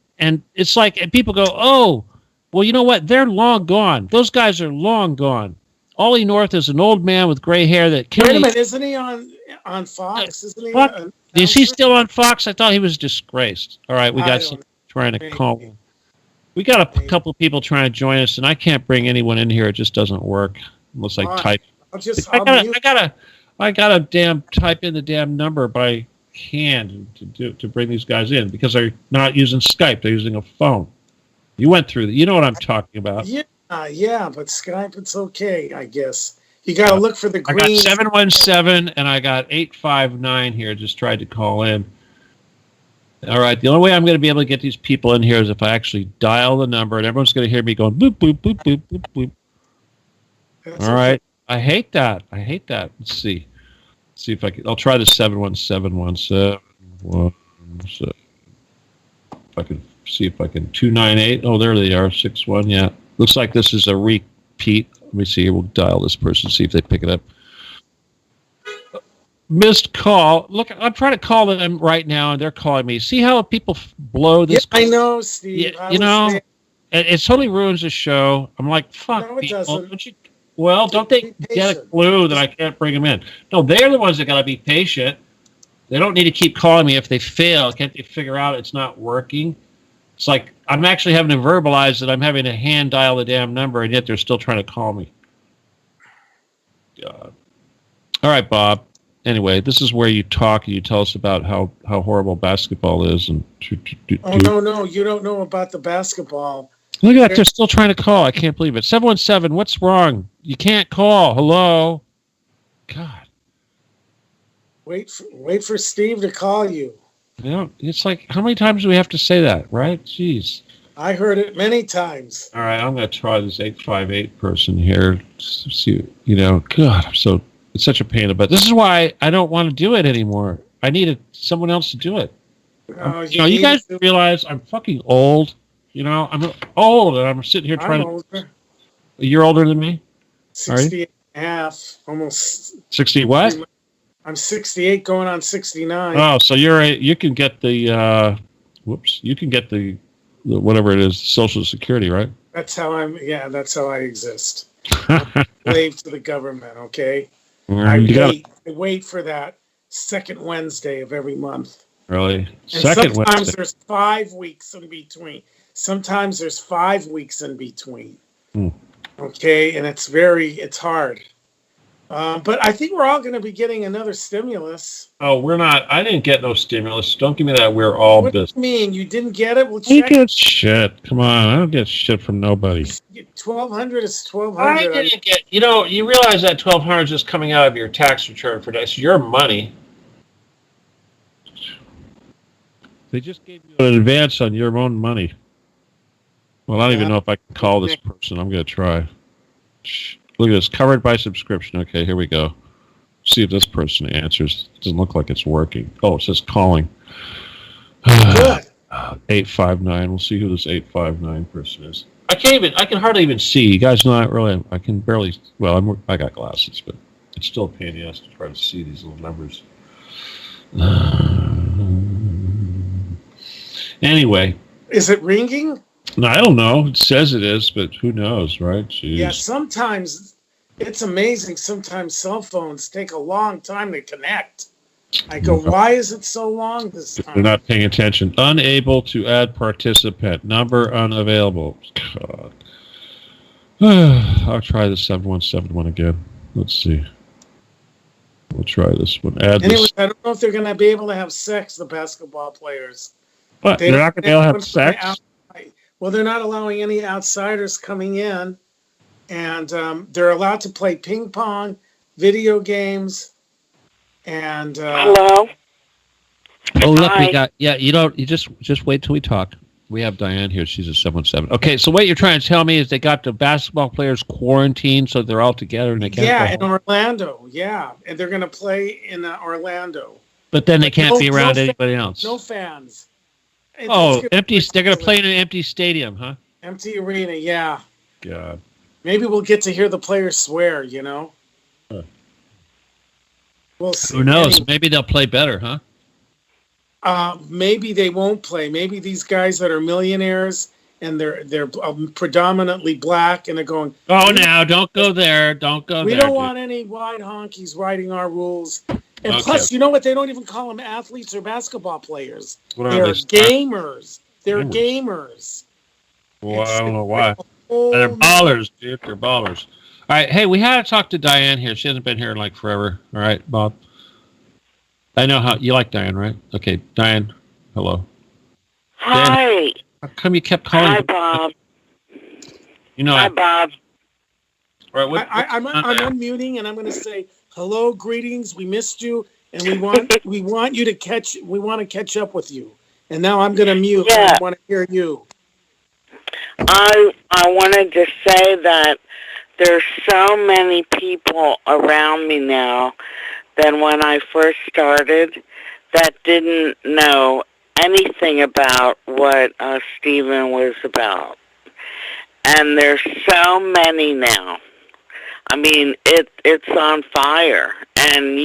[SPEAKER 1] it's like, and people go, oh, well, you know what? They're long gone. Those guys are long gone. Ollie North is an old man with gray hair that
[SPEAKER 2] Wait a
[SPEAKER 1] Kelley.
[SPEAKER 2] minute, isn't he on Fox? Isn't he
[SPEAKER 1] Fuck.
[SPEAKER 2] an
[SPEAKER 1] Is he
[SPEAKER 2] announcer?
[SPEAKER 1] still on Fox? I thought he was disgraced. All right, we
[SPEAKER 2] I
[SPEAKER 1] got
[SPEAKER 2] don't
[SPEAKER 1] some
[SPEAKER 2] know.
[SPEAKER 1] trying to call.
[SPEAKER 2] Maybe.
[SPEAKER 1] We got a
[SPEAKER 2] Maybe.
[SPEAKER 1] couple of people trying to join us, and I can't bring anyone in here. It just doesn't work unless I
[SPEAKER 2] Why?
[SPEAKER 1] type.
[SPEAKER 2] I'll mute.
[SPEAKER 1] I gotta damn type in the damn number by hand to bring these guys in because they're not using Skype. They're using a phone. You went through that. You know what I'm talking about.
[SPEAKER 2] Yeah, but Skype, it's okay, I guess. You got to look for the
[SPEAKER 1] I
[SPEAKER 2] green.
[SPEAKER 1] got 717 and I got 859 here. Just tried to call in. All right. The only way I'm going to be able to get these people in here is if I actually dial the number, and everyone's going to hear me going boop boop boop boop boop boop.
[SPEAKER 2] That's
[SPEAKER 1] All
[SPEAKER 2] okay.
[SPEAKER 1] right. I hate that. Let's see. See if I can. I'll try the 71717. If I can see if I can 298. Oh, there they are. 61. Yeah. Looks like this is a repeat. Let me see here. We'll dial this person, see if they pick it up. Missed call. Look, I'm trying to call them right now, and they're calling me. See how people blow this?
[SPEAKER 2] Yeah, I know, Steve.
[SPEAKER 1] Yeah, you know, it totally ruins the show. I'm like, fuck.
[SPEAKER 2] No, it
[SPEAKER 1] people.
[SPEAKER 2] doesn't.
[SPEAKER 1] Don't you? Well, don't they get a clue that I can't bring them in? No, they're the ones that got to be patient. They don't need to keep calling me if they fail. Can't they figure out it's not working? It's like I'm actually having to verbalize that I'm having to hand dial the damn number, and yet they're still trying to call me. God. All right, Bob. Anyway, this is where you talk and you tell us about how horrible basketball is. And
[SPEAKER 2] Oh, no, you don't know about the basketball.
[SPEAKER 1] Look at that. They're still trying to call. I can't believe it. 717, what's wrong? You can't call. Hello? God.
[SPEAKER 2] Wait for Steve to call you.
[SPEAKER 1] You know, it's like, how many times do we have to say that, right? Jeez.
[SPEAKER 2] I heard it many times.
[SPEAKER 1] All right, I'm going to try this 858 person here. See, you know, God, it's such a pain in the butt. This is why I don't want to do it anymore. I needed someone else to do it. You guys realize I'm fucking old. You know, I'm old, and I'm sitting here trying
[SPEAKER 2] I'm older.
[SPEAKER 1] You're older than me?
[SPEAKER 2] 60 and a half, almost.
[SPEAKER 1] 60 what?
[SPEAKER 2] I'm 68 going on 69.
[SPEAKER 1] Oh, so you can get the, you can get the whatever it is, Social Security, right?
[SPEAKER 2] That's how I exist. Slave to the government, okay? I wait for that second Wednesday of every month.
[SPEAKER 1] Really?
[SPEAKER 2] And
[SPEAKER 1] Second
[SPEAKER 2] sometimes
[SPEAKER 1] Wednesday.
[SPEAKER 2] there's 5 weeks in between. Sometimes there's 5 weeks in between. Okay, and it's hard. But I think we're all going to be getting another stimulus.
[SPEAKER 1] Oh, we're not. I didn't get no stimulus. Don't give me that. We're all
[SPEAKER 2] What
[SPEAKER 1] business.
[SPEAKER 2] do you mean? You didn't get it? Well,
[SPEAKER 1] You
[SPEAKER 2] check.
[SPEAKER 1] get shit. Come on. I don't get shit from nobody.
[SPEAKER 2] 1,200 is
[SPEAKER 1] I
[SPEAKER 2] 1,200.
[SPEAKER 1] didn't get. You know, you realize that 1,200 is just coming out of your tax return for this. Your money. They just gave you an advance on your own money. Well, I don't even know if I can call this person. I'm going to try. Look at this. Covered by subscription. Okay, here we go. See if this person answers. It doesn't look like it's working. Oh, it says calling.
[SPEAKER 2] Good.
[SPEAKER 1] 859. We'll see who this 859 person is. I can hardly even see. You guys know, I can barely, well, I got glasses, but it's still a pain in the ass to try to see these little numbers. Anyway.
[SPEAKER 2] Is it ringing?
[SPEAKER 1] No, I don't know. It says it is, but who knows, right? Jeez.
[SPEAKER 2] Yeah, sometimes it's amazing. Sometimes cell phones take a long time to connect. I go, why is it so long this time?
[SPEAKER 1] They're not paying attention. Unable to add participant. Number unavailable. God. I'll try the 7171 again. Let's see. We'll try this one.
[SPEAKER 2] Anyways, I don't know if they're going to be able to have sex, the basketball players.
[SPEAKER 1] What? They're not going to be able to have sex?
[SPEAKER 2] Well, they're not allowing any outsiders coming in. And they're allowed to play ping pong, video games, and
[SPEAKER 3] hello.
[SPEAKER 1] Oh, look,
[SPEAKER 3] Hi.
[SPEAKER 1] you just wait till we talk. We have Diane here. She's a 717. Okay, so what you're trying to tell me is they got the basketball players quarantined, so they're all together and they can't.
[SPEAKER 2] Yeah, in Orlando. Yeah, and they're going to play in Orlando.
[SPEAKER 1] But then they can't be around anybody else.
[SPEAKER 2] No fans.
[SPEAKER 1] Empty. They're going to play in an empty stadium, huh?
[SPEAKER 2] Empty arena. Yeah.
[SPEAKER 1] God.
[SPEAKER 2] Maybe we'll get to hear the players swear. You know. We'll see.
[SPEAKER 1] Who knows? Maybe they'll play better, huh?
[SPEAKER 2] Maybe they won't play. Maybe these guys that are millionaires and they're predominantly black, and they're going,
[SPEAKER 1] Oh, now don't go there. Don't go
[SPEAKER 2] we
[SPEAKER 1] there.
[SPEAKER 2] don't
[SPEAKER 1] dude.
[SPEAKER 2] want any white honkies writing our rules. And
[SPEAKER 1] Okay.
[SPEAKER 2] plus, you know what? They don't even call them athletes or basketball players.
[SPEAKER 1] What are
[SPEAKER 2] They're
[SPEAKER 1] they?
[SPEAKER 2] gamers. They're gamers.
[SPEAKER 1] Well, I don't know why.
[SPEAKER 2] Oh,
[SPEAKER 1] They're ballers, dude. They're ballers. All right. Hey, we had to talk to Diane here. She hasn't been here in like forever. All right, Bob. I know how you like Diane, right? Okay, Diane. Hello.
[SPEAKER 3] Hi.
[SPEAKER 1] Diane, how come you kept calling?
[SPEAKER 3] Hi, Bob.
[SPEAKER 1] You know.
[SPEAKER 3] Hi, Bob.
[SPEAKER 2] I'm unmuting, and I'm going to say hello, greetings. We missed you, and we want you to catch. We want to catch up with you. And now I'm going to mute.
[SPEAKER 3] Yeah.
[SPEAKER 2] I want to hear you.
[SPEAKER 3] I wanted to say that there's so many people around me now than when I first started that didn't know anything about what Stephen was about. And there's so many now. I mean, it's on fire. And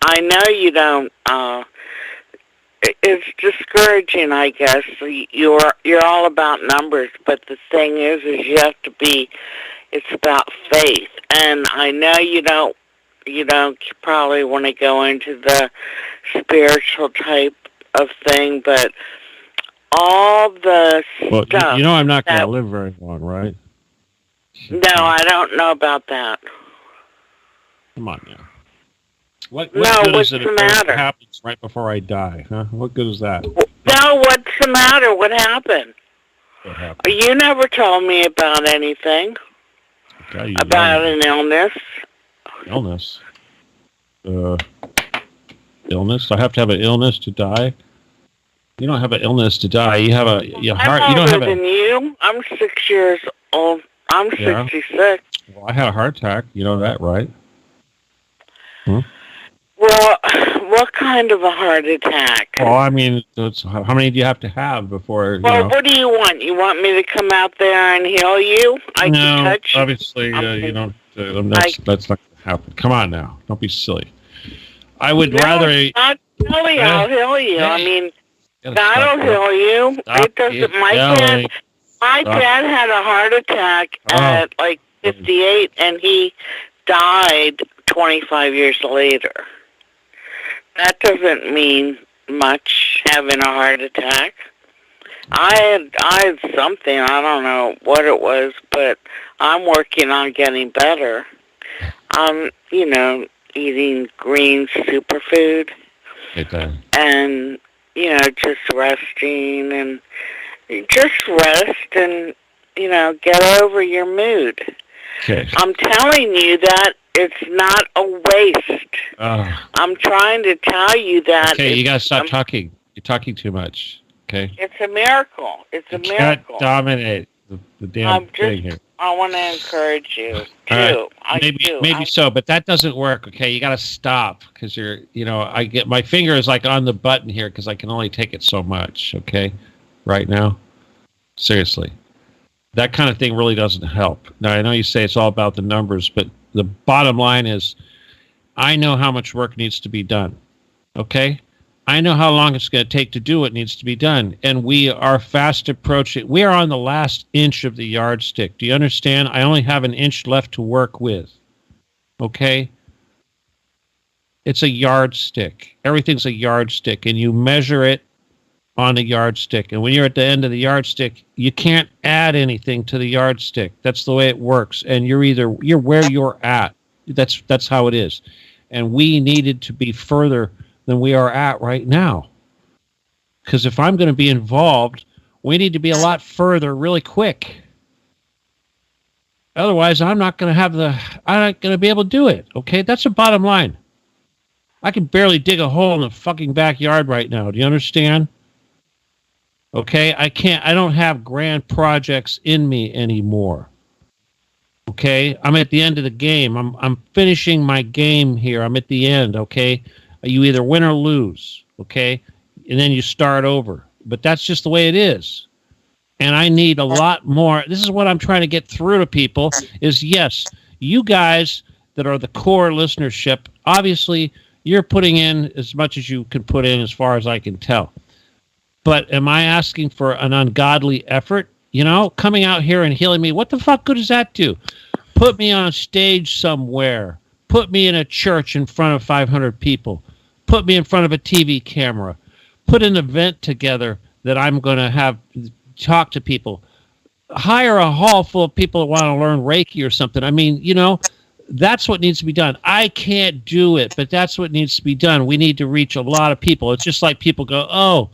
[SPEAKER 3] I know you don't, it's discouraging, I guess. You're all about numbers, but the thing is you have to be, it's about faith. And I know you don't probably want to go into the spiritual type of thing, but all the stuff.
[SPEAKER 1] You know I'm not going to live very long, right?
[SPEAKER 3] No, I don't know about that.
[SPEAKER 1] Come on now. What
[SPEAKER 3] No,
[SPEAKER 1] good
[SPEAKER 3] what's
[SPEAKER 1] is it
[SPEAKER 3] the
[SPEAKER 1] if
[SPEAKER 3] matter?
[SPEAKER 1] it happens right before I die? Huh? What good is that?
[SPEAKER 3] No, what's the matter? What happened?
[SPEAKER 1] What happened?
[SPEAKER 3] You never told me about anything.
[SPEAKER 1] Okay, you
[SPEAKER 3] About
[SPEAKER 1] know.
[SPEAKER 3] an illness.
[SPEAKER 1] Illness. Illness. I have to have an illness to die. You don't have an illness to die. You have your heart.
[SPEAKER 3] I'm
[SPEAKER 1] You don't have
[SPEAKER 3] older than you. I'm 6 years old. I'm 66.
[SPEAKER 1] Well, I had a heart attack. You know that, right?
[SPEAKER 3] Well, what kind of a heart attack?
[SPEAKER 1] Well, I mean, how many do you have to have before?
[SPEAKER 3] Well, what do you want? You want me to come out there and heal you? I
[SPEAKER 1] no,
[SPEAKER 3] can touch you.
[SPEAKER 1] obviously, you don't. That's not going to happen. Come on now. Don't be silly. I would rather.
[SPEAKER 3] It's not silly. I'll heal you. I mean,
[SPEAKER 1] Gotta
[SPEAKER 3] God will heal you. It doesn't. My dad had a heart attack at like 58, and he died 25 years later. That doesn't mean much, having a heart attack. I had something, I don't know what it was, but I'm working on getting better. I'm, eating green superfood. And, just resting and just rest and, get over your mood.
[SPEAKER 1] Okay.
[SPEAKER 3] I'm telling you that it's not a waste. I'm trying to tell you that.
[SPEAKER 1] Okay, you got to stop talking. You're talking too much. Okay.
[SPEAKER 3] It's a miracle. It's a miracle.
[SPEAKER 1] Can't dominate the damn thing here.
[SPEAKER 3] I want to encourage you
[SPEAKER 1] All
[SPEAKER 3] too.
[SPEAKER 1] right. Maybe so, but that doesn't work. Okay, you got to stop because I get my finger is like on the button here because I can only take it so much. Okay, right now, seriously, that kind of thing really doesn't help. Now I know you say it's all about the numbers, but the bottom line is, I know how much work needs to be done. Okay, I know how long it's going to take to do what needs to be done, and we are fast approaching. We are on the last inch of the yardstick. Do you understand? I only have an inch left to work with. Okay? It's a yardstick. Everything's a yardstick, and you measure it on a yardstick. And when you're at the end of the yardstick, you can't add anything to the yardstick. That's the way it works. And you're where you're at. That's how it is. And we needed to be further than we are at right now. Because if I'm going to be involved, we need to be a lot further really quick. Otherwise, I'm not going to be able to do it. Okay, that's the bottom line. I can barely dig a hole in the fucking backyard right now. Do you understand? Okay, I don't have grand projects in me anymore. Okay, I'm at the end of the game. I'm finishing my game here. I'm at the end. Okay. You either win or lose, okay? And then you start over. But that's just the way it is. And I need a lot more. This is what I'm trying to get through to people is, yes, you guys that are the core listenership, obviously you're putting in as much as you can put in as far as I can tell. But am I asking for an ungodly effort? You know, coming out here and healing me, what the fuck good does that do? Put me on stage somewhere. Put me in a church in front of 500 people. Put me in front of a TV camera. Put an event together that I'm going to have talk to people. Hire a hall full of people that want to learn Reiki or something. I mean, you know, that's what needs to be done. I can't do it, but that's what needs to be done. We need to reach a lot of people. It's just like people go, oh,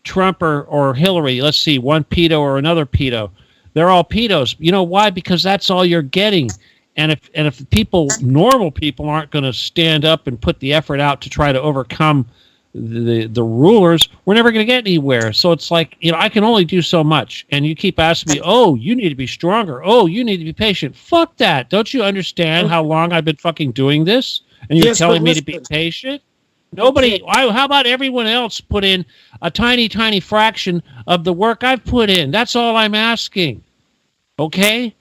[SPEAKER 1] Trump or Hillary, let's see, one pedo or another pedo. They're all pedos. You know why? Because that's all you're getting. And if people, normal people, aren't going to stand up and put the effort out to try to overcome the rulers, we're never going to get anywhere. So it's like, you know, I can only do so much. And you keep asking me, oh, you need to be stronger. Oh, you need to be patient. Fuck that. Don't you understand how long I've been fucking doing this? And you're telling me to be patient? Nobody, how about everyone else put in a tiny, tiny fraction of the work I've put in? That's all I'm asking. Okay?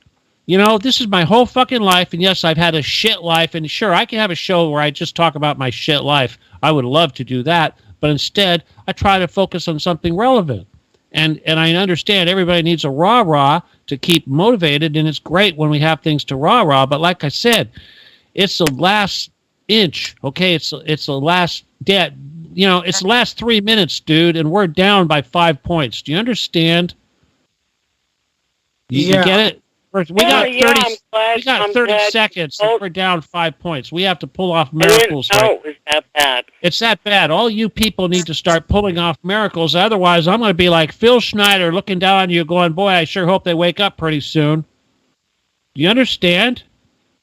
[SPEAKER 1] You know, this is my whole fucking life, and yes, I've had a shit life, and sure, I can have a show where I just talk about my shit life. I would love to do that, but instead, I try to focus on something relevant. And I understand everybody needs a rah-rah to keep motivated, and it's great when we have things to rah-rah, but like I said, it's the last inch, okay? It's the last debt. You know, it's the last 3 minutes, dude, and we're down by 5 points. Do you understand? You get it? We got 30 seconds, and we're down 5 points. We have to pull off miracles.
[SPEAKER 3] I didn't know it was that bad.
[SPEAKER 1] It's that bad. All you people need to start pulling off miracles. Otherwise, I'm going to be like Phil Schneider looking down on you going, boy, I sure hope they wake up pretty soon. Do you understand?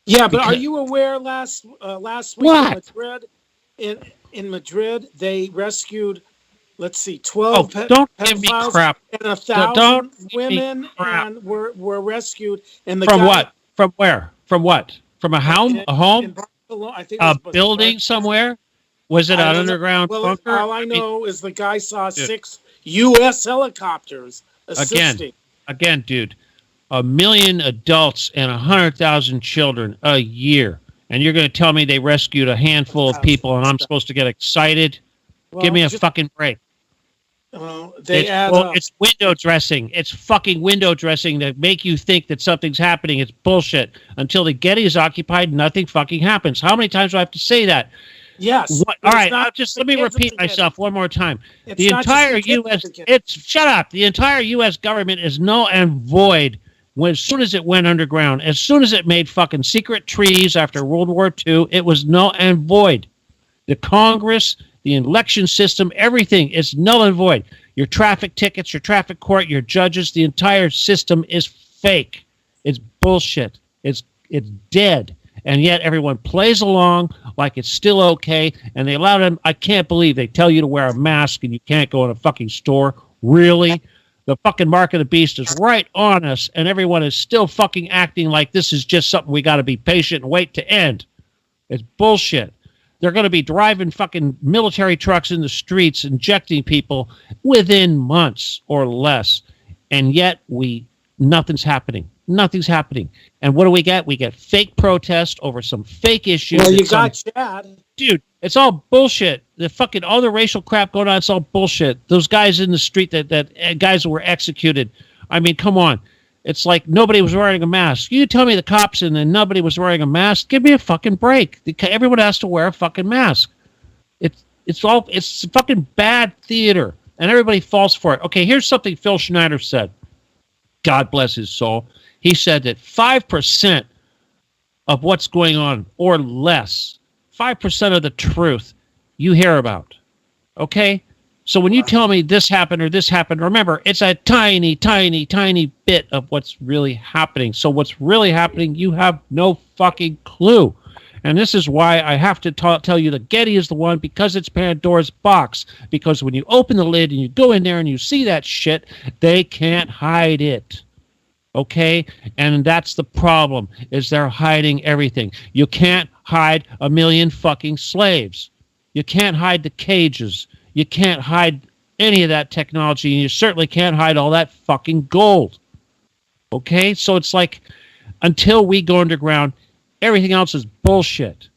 [SPEAKER 2] Yeah, but are you aware last week in Madrid, they rescued, let's see, 12
[SPEAKER 1] don't give me crap.
[SPEAKER 2] And 1,000 women and were rescued. And the
[SPEAKER 1] From
[SPEAKER 2] guy,
[SPEAKER 1] what? From where? From what? From a home?
[SPEAKER 2] In Barcelona, I think
[SPEAKER 1] a building somewhere? Was it an underground bunker?
[SPEAKER 2] All I know is the guy saw 6 U.S. helicopters assisting.
[SPEAKER 1] Again, dude, 1 million adults and 100,000 children a year. And you're going to tell me they rescued a handful of people and I'm supposed to get excited? Well, give me a fucking break. It's window dressing. It's fucking window dressing to make you think that something's happening. It's bullshit. Until the Getty is occupied, nothing fucking happens. How many times do I have to say that?
[SPEAKER 2] Yes.
[SPEAKER 1] All right, let me repeat myself one more time. The entire U.S. Shut up. The entire U.S. government is null and void as soon as it went underground. As soon as it made fucking secret treaties after World War II, it was null and void. The Congress, the election system, everything is null and void. Your traffic tickets, your traffic court, your judges, the entire system is fake. It's bullshit. It's dead. And yet everyone plays along like it's still okay. And they allow them, I can't believe they tell you to wear a mask and you can't go in a fucking store. Really? The fucking mark of the beast is right on us. And everyone is still fucking acting like this is just something we got to be patient and wait to end. It's bullshit. They're going to be driving fucking military trucks in the streets, injecting people within months or less. And yet nothing's happening. Nothing's happening. And what do we get? We get fake protest over some fake issues.
[SPEAKER 2] Well, you got Chad.
[SPEAKER 1] Dude, it's all bullshit. The fucking all the racial crap going on, it's all bullshit. Those guys in the street that guys that were executed. I mean, come on. It's like nobody was wearing a mask. You tell me the cops and then nobody was wearing a mask. Give me a fucking break. Everyone has to wear a fucking mask. It's fucking bad theater, and everybody falls for it. Okay, here's something Phil Schneider said. God bless his soul. He said that 5% of what's going on, or less, 5% of the truth you hear about. Okay? So when you tell me this happened or this happened, remember, it's a tiny, tiny, tiny bit of what's really happening. So what's really happening, you have no fucking clue. And this is why I have to tell you that Getty is the one, because it's Pandora's box. Because when you open the lid and you go in there and you see that shit, they can't hide it. Okay? And that's the problem, is they're hiding everything. You can't hide 1 million fucking slaves. You can't hide the cages. You can't hide any of that technology, and you certainly can't hide all that fucking gold. Okay? So it's like, until we go underground, everything else is bullshit.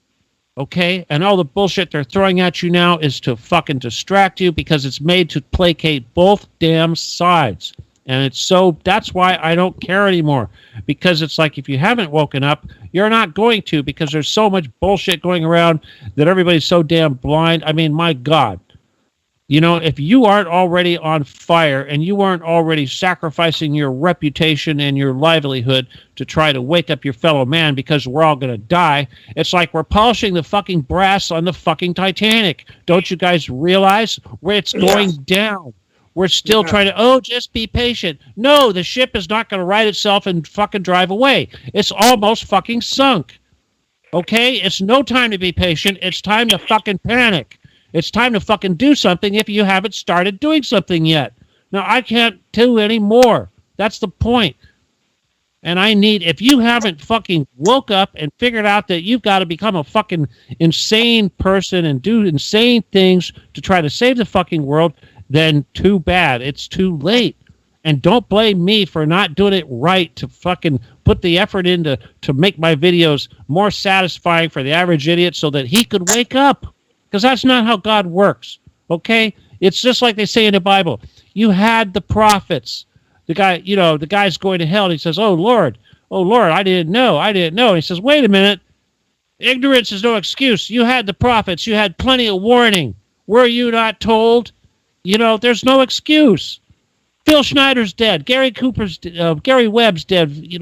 [SPEAKER 1] Okay? And all the bullshit they're throwing at you now is to fucking distract you because it's made to placate both damn sides. And that's why I don't care anymore. Because it's like if you haven't woken up, you're not going to, because there's so much bullshit going around that everybody's so damn blind. I mean, my God. You know, if you aren't already on fire and you aren't already sacrificing your reputation and your livelihood to try to wake up your fellow man because we're all going to die, it's like we're polishing the fucking brass on the fucking Titanic. Don't you guys realize where it's going down? We're still trying to, just be patient. No, the ship is not going to right itself and fucking drive away. It's almost fucking sunk. Okay? It's no time to be patient. It's time to fucking panic. It's time to fucking do something if you haven't started doing something yet. Now, I can't do any more. That's the point. And if you haven't fucking woke up and figured out that you've got to become a fucking insane person and do insane things to try to save the fucking world, then too bad. It's too late. And don't blame me for not doing it right to fucking put the effort in to make my videos more satisfying for the average idiot so that he could wake up. Because that's not how God works, okay? It's just like they say in the Bible. You had the prophets. The guy's going to hell, and he says, oh, Lord, I didn't know. And he says, wait a minute. Ignorance is no excuse. You had the prophets. You had plenty of warning. Were you not told? There's no excuse. Phil Schneider's dead. Gary Webb's dead.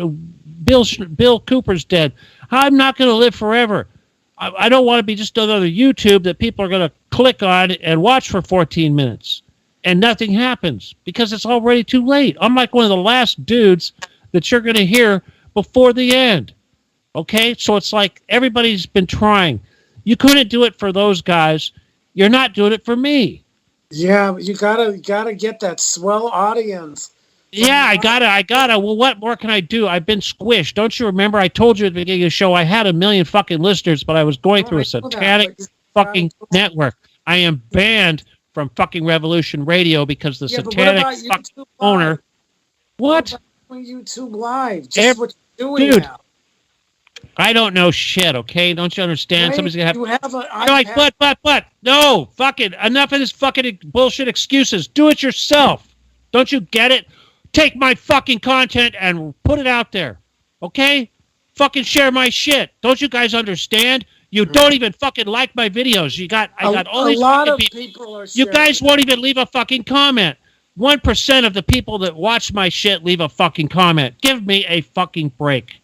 [SPEAKER 1] Bill Cooper's dead. I'm not going to live forever. I don't want to be just another YouTube that people are going to click on and watch for 14 minutes and nothing happens because it's already too late. I'm like one of the last dudes that you're going to hear before the end. Okay? So it's like everybody's been trying. You couldn't do it for those guys. You're not doing it for me.
[SPEAKER 2] Yeah, you gotta get that swell audience.
[SPEAKER 1] Yeah, I gotta. Well, what more can I do? I've been squished. Don't you remember? I told you at the beginning of the show I had 1 million fucking listeners, but I was going through a satanic fucking network. I am banned from fucking Revolution Radio because the satanic fucking owner. What?
[SPEAKER 2] On YouTube Live, just what you're doing now.
[SPEAKER 1] I don't know shit, okay? Don't you understand?
[SPEAKER 2] Wait,
[SPEAKER 1] Somebody's gonna have.
[SPEAKER 2] You have a,
[SPEAKER 1] you're like, but. No, fucking enough of this fucking bullshit excuses. Do it yourself. Don't you get it? Take my fucking content and put it out there, okay? Fucking share my shit. Don't you guys understand? You don't even fucking like my videos. I got all these fucking people are sharing. You guys won't even leave a fucking comment. 1% of the people that watch my shit leave a fucking comment. Give me a fucking break,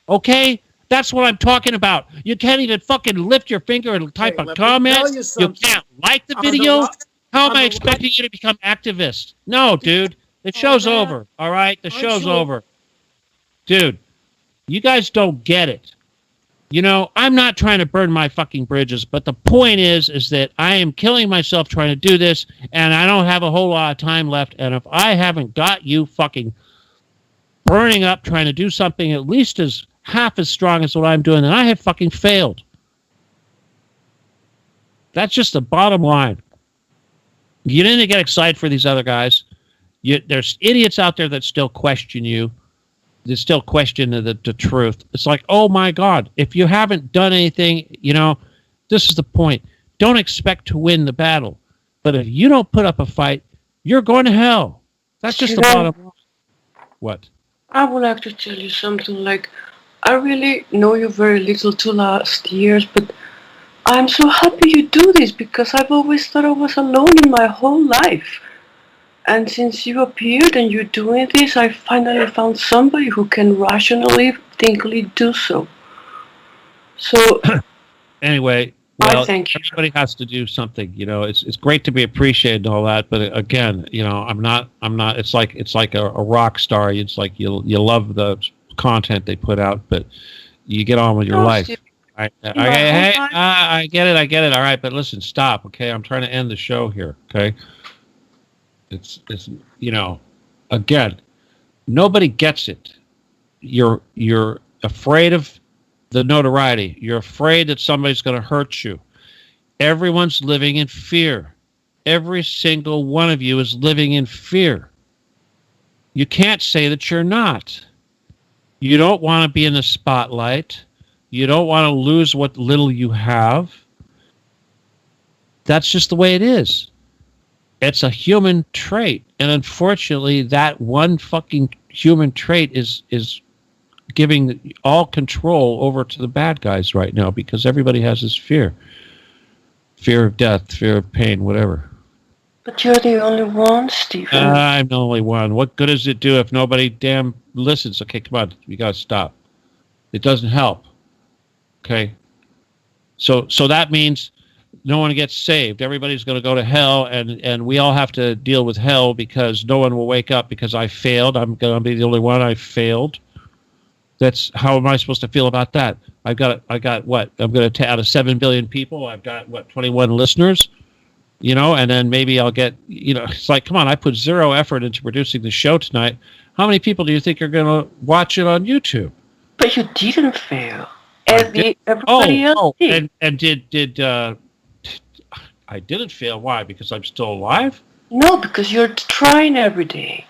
[SPEAKER 1] okay? That's what I'm talking about. You can't even fucking lift your finger and type a comment. You can't like the video. How am I expecting you to become activist? No, dude. The show's over, all right? The show's over. Dude, you guys don't get it. I'm not trying to burn my fucking bridges, but the point is that I am killing myself trying to do this, and I don't have a whole lot of time left, and if I haven't got you fucking burning up trying to do something at least as half as strong as what I'm doing, then I have fucking failed. That's just the bottom line. You didn't get excited for these other guys. There's idiots out there that still question you. They still question the truth. It's like, oh my God, if you haven't done anything, this is the point. Don't expect to win the battle. But if you don't put up a fight, you're going to hell. That's just the bottom line. What?
[SPEAKER 4] I would like to tell you something like, I really know you very little to last years, but I'm so happy you do this because I've always thought I was alone in my whole life. And since you appeared and you're doing this, I finally found somebody who can rationally, thinkly do so. So,
[SPEAKER 1] anyway, well, everybody has to do something. It's great to be appreciated and all that, but again, I'm not. It's like a rock star. It's like you love the content they put out, but you get on with your life. I get it. All right, but listen, stop. Okay, I'm trying to end the show here. Okay. It's again, nobody gets it. You're afraid of the notoriety. You're afraid that somebody's going to hurt you. Everyone's living in fear. Every single one of you is living in fear. You can't say that you're not. You don't want to be in the spotlight. You don't want to lose what little you have. That's just the way it is. It's a human trait. And unfortunately, that one fucking human trait is giving all control over to the bad guys right now, because everybody has this fear. Fear of death, fear of pain, whatever.
[SPEAKER 4] But you're the only one, Stephen.
[SPEAKER 1] I'm the only one. What good does it do if nobody damn listens? Okay, come on. We got to stop. It doesn't help. Okay? So that means no one gets saved. Everybody's going to go to hell, and we all have to deal with hell because no one will wake up because I failed. I'm going to be the only one. I failed. That's how am I supposed to feel about that? I got what? I'm going to out of 7 billion people, I've got what, 21 listeners, and then maybe I'll get, it's like, come on, I put zero effort into producing the show tonight. How many people do you think are going to watch it on YouTube?
[SPEAKER 4] But you didn't fail. Everybody else did.
[SPEAKER 1] And did I didn't fail? Why? Because I'm still alive?
[SPEAKER 4] No, because you're trying every day.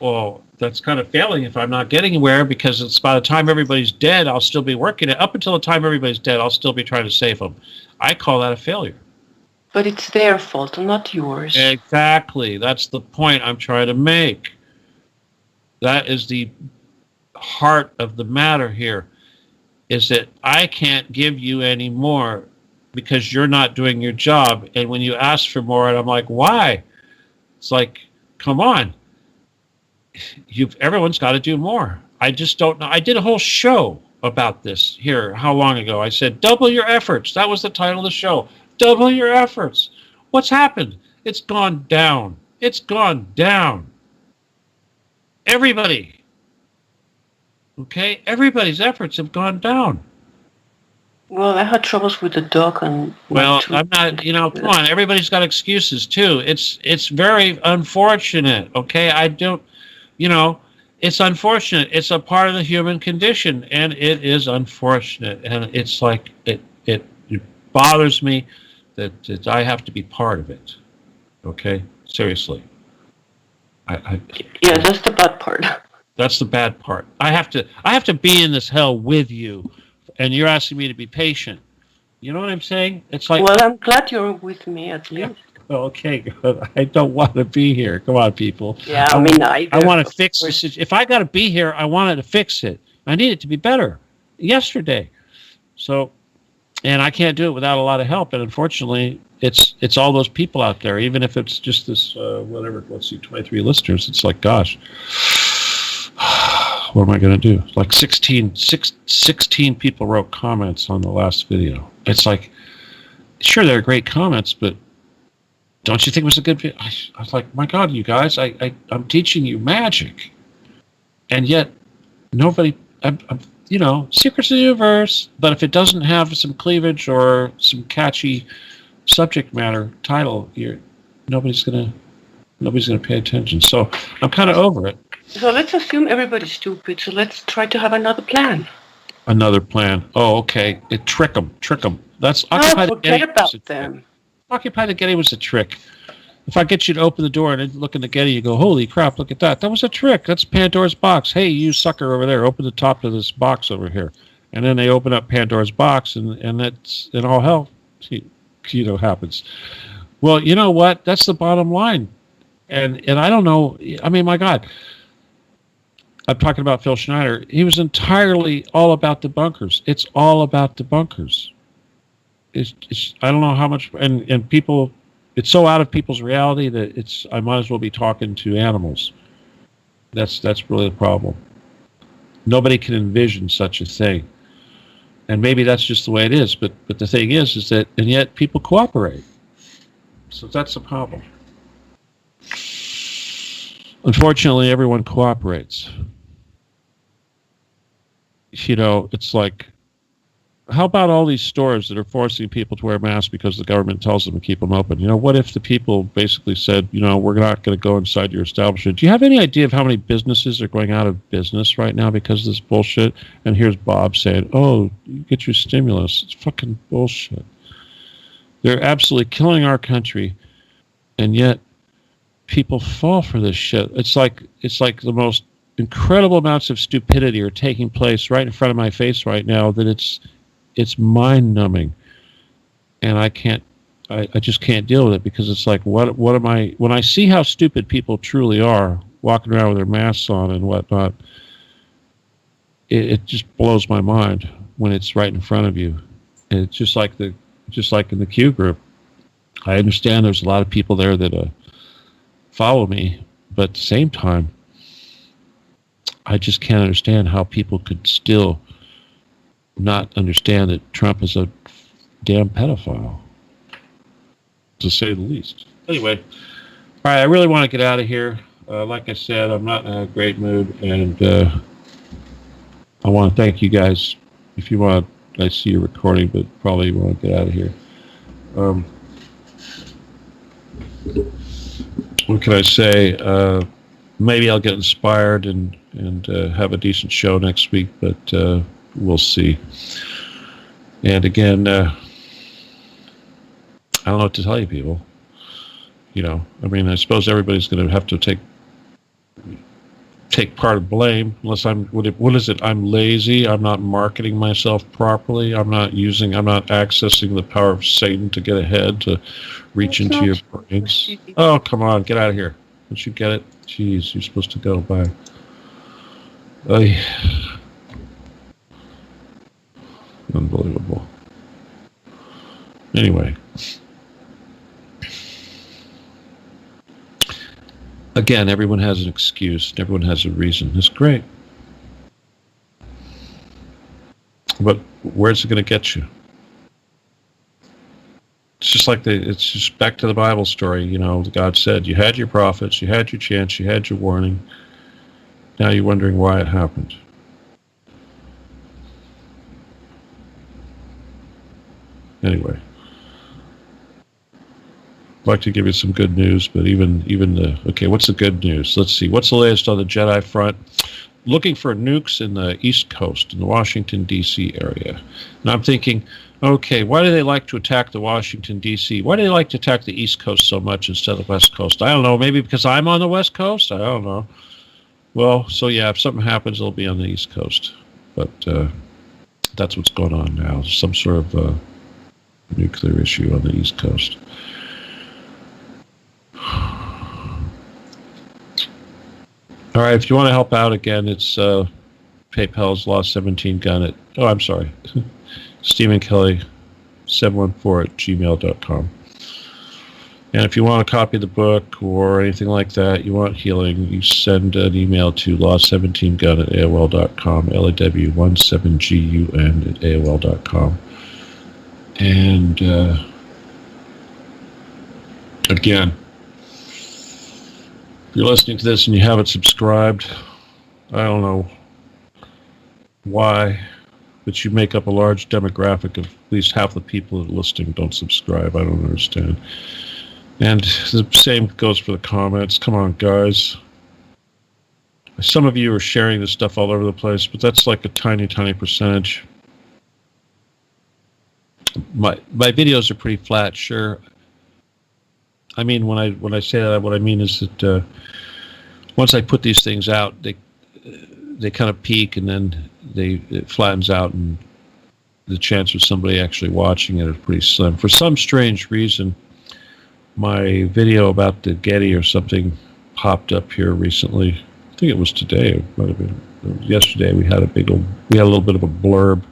[SPEAKER 1] Well, that's kind of failing if I'm not getting anywhere, because it's by the time everybody's dead, I'll still be working it. Up until the time everybody's dead, I'll still be trying to save them. I call that a failure.
[SPEAKER 4] But it's their fault, not yours.
[SPEAKER 1] Exactly. That's the point I'm trying to make. That is the heart of the matter here, is that I can't give you any more because you're not doing your job. And when you ask for more, and I'm like, why? It's like, come on. Everyone's got to do more. I just don't know. I did a whole show about this here. How long ago? I said, double your efforts. That was the title of the show. Double your efforts. What's happened? It's gone down. It's gone down. Everybody. Okay? Everybody's efforts have gone down.
[SPEAKER 4] Well, I had troubles with the dog and...
[SPEAKER 1] Well, I'm not, come on. Everybody's got excuses, too. It's very unfortunate, okay? I don't... it's unfortunate. It's a part of the human condition, and it is unfortunate. And it's like it bothers me that I have to be part of it. Okay, seriously.
[SPEAKER 4] Yeah, that's the bad part.
[SPEAKER 1] That's the bad part. I have to be in this hell with you, and you're asking me to be patient. You know what I'm saying? It's like.
[SPEAKER 4] Well, I'm glad you're with me at least.
[SPEAKER 1] Okay, good. I don't want to be here. Come on, people.
[SPEAKER 4] Yeah,
[SPEAKER 1] I want to fix this. If I got to be here, I wanted to fix it. I need it to be better yesterday. So, and I can't do it without a lot of help. And unfortunately, it's all those people out there. Even if it's just this, whatever, let's see, 23 listeners. It's like, gosh, what am I going to do? Like 16 people wrote comments on the last video. It's like, sure, they're great comments, but don't you think it was a good video? I was like, my God, you guys, I'm teaching you magic. And yet, nobody, Secrets of the Universe, but if it doesn't have some cleavage or some catchy subject matter title, nobody's gonna pay attention. So I'm kind of over it.
[SPEAKER 4] So let's assume everybody's stupid, so let's try to have another plan.
[SPEAKER 1] Another plan. Oh, okay. Trick them. That's
[SPEAKER 4] Occupy the Getty. Forget about them.
[SPEAKER 1] Occupy the Getty was a trick. If I get you to open the door and look in the Getty, you go, holy crap, look at that. That was a trick. That's Pandora's box. Hey, you sucker over there, open the top of this box over here. And then they open up Pandora's box, and all hell, happens. Well, you know what? That's the bottom line. And I don't know. I mean, my God. I'm talking about Phil Schneider. He was entirely all about the bunkers. It's all about the bunkers. It's I don't know how much, and people, it's so out of people's reality that I might as well be talking to animals. That's really the problem. Nobody can envision such a thing, and maybe that's just the way it is. But the thing is that, and yet people cooperate. So that's the problem. Unfortunately, everyone cooperates. It's like, how about all these stores that are forcing people to wear masks because the government tells them to keep them open? What if the people basically said, we're not going to go inside your establishment? Do you have any idea of how many businesses are going out of business right now because of this bullshit? And here's Bob saying, oh, you get your stimulus. It's fucking bullshit. They're absolutely killing our country, and yet people fall for this shit. It's like the most incredible amounts of stupidity are taking place right in front of my face right now that it's mind-numbing, and I just can't deal with it, because it's like, what am I, when I see how stupid people truly are, walking around with their masks on and whatnot, it just blows my mind when it's right in front of you. And it's just like in the Q group. I understand there's a lot of people there that follow me, but at the same time, I just can't understand how people could still not understand that Trump is a damn pedophile, to say the least. Anyway, all right, I really want to get out of here. Like I said, I'm not in a great mood, and I want to thank you guys. If you want, I see you recording, but probably you want to get out of here. What can I say? Maybe I'll get inspired and have a decent show next week, but we'll see. And again, I don't know what to tell you people. You know, I mean, I suppose everybody's going to have to take part of blame, unless what is it? I'm lazy. I'm not marketing myself properly. I'm not accessing the power of Satan to get ahead, to reach into your brains. Oh, come on, get out of here. Don't you get it? Jeez, you're supposed to go. Bye. Unbelievable. Anyway. Again, everyone has an excuse. And everyone has a reason. It's great. But where's it going to get you? It's just like it's just back to the Bible story. You know, God said, you had your prophets, you had your chance, you had your warning. Now you're wondering why it happened. Anyway. I'd like to give you some good news, but okay, what's the good news? Let's see. What's the latest on the Jedi front? Looking for nukes in the East Coast, in the Washington, D.C. area. And I'm thinking, okay, why do they like to attack the Washington, D.C.? Why do they like to attack the East Coast so much instead of the West Coast? I don't know. Maybe because I'm on the West Coast? I don't know. Well, so yeah, if something happens, it'll be on the East Coast. But that's what's going on now. Some sort of nuclear issue on the East Coast. All right, if you want to help out again, it's PayPal's Law 17 Gun at, oh, I'm sorry, Stephen Kelley 714@gmail.com. And if you want a copy of the book or anything like that, you want healing, you send an email to law17gun@aol.com, LAW17GUN@aol.com. And again, if you're listening to this and you haven't subscribed, I don't know why, but you make up a large demographic of at least half the people that are listening don't subscribe. I don't understand. And the same goes for the comments. Come on, guys. Some of you are sharing this stuff all over the place, but that's like a tiny, tiny percentage. My videos are pretty flat, sure. I mean, when I say that, what I mean is that once I put these things out, they kind of peak and then it flattens out, and the chance of somebody actually watching it is pretty slim. For some strange reason, my video about the Getty or something popped up here recently. I think it was today. It might have been yesterday. We had a little bit of a blurb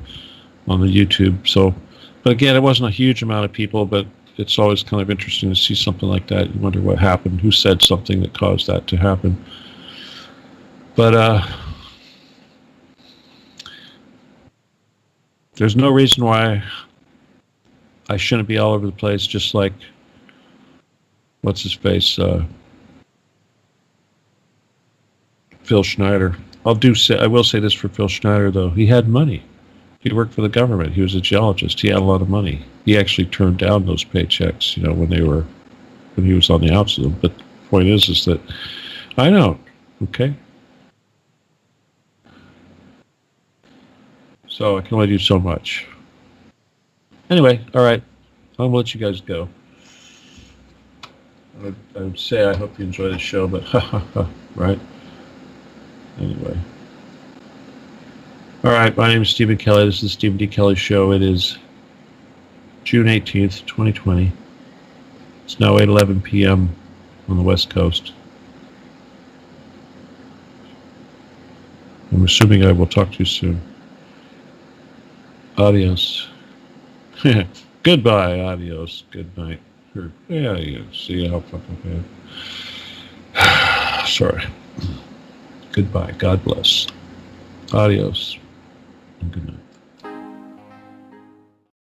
[SPEAKER 1] on the YouTube. So, but again, it wasn't a huge amount of people, but it's always kind of interesting to see something like that. You wonder what happened, who said something that caused that to happen. But there's no reason why I shouldn't be all over the place, just like, what's his face, Phil Schneider. I will say this for Phil Schneider, though. He had money. He worked for the government. He was a geologist. He had a lot of money. He actually turned down those paychecks, you know, when he was on the outs of them. But the point is that I don't. Okay. So I can only do so much. Anyway, all right. I'm gonna let you guys go. I would say I hope you enjoy the show, but right? Anyway. All right, my name is Stephen Kelley. This is the Stephen D. Kelley Show. It is June 18th, 2020. It's now 8:11 p.m. on the West Coast. I'm assuming I will talk to you soon. Adios. Goodbye, adios, good night. Yeah, see how fucking bad. Sorry. Goodbye, God bless. Adios, and good night.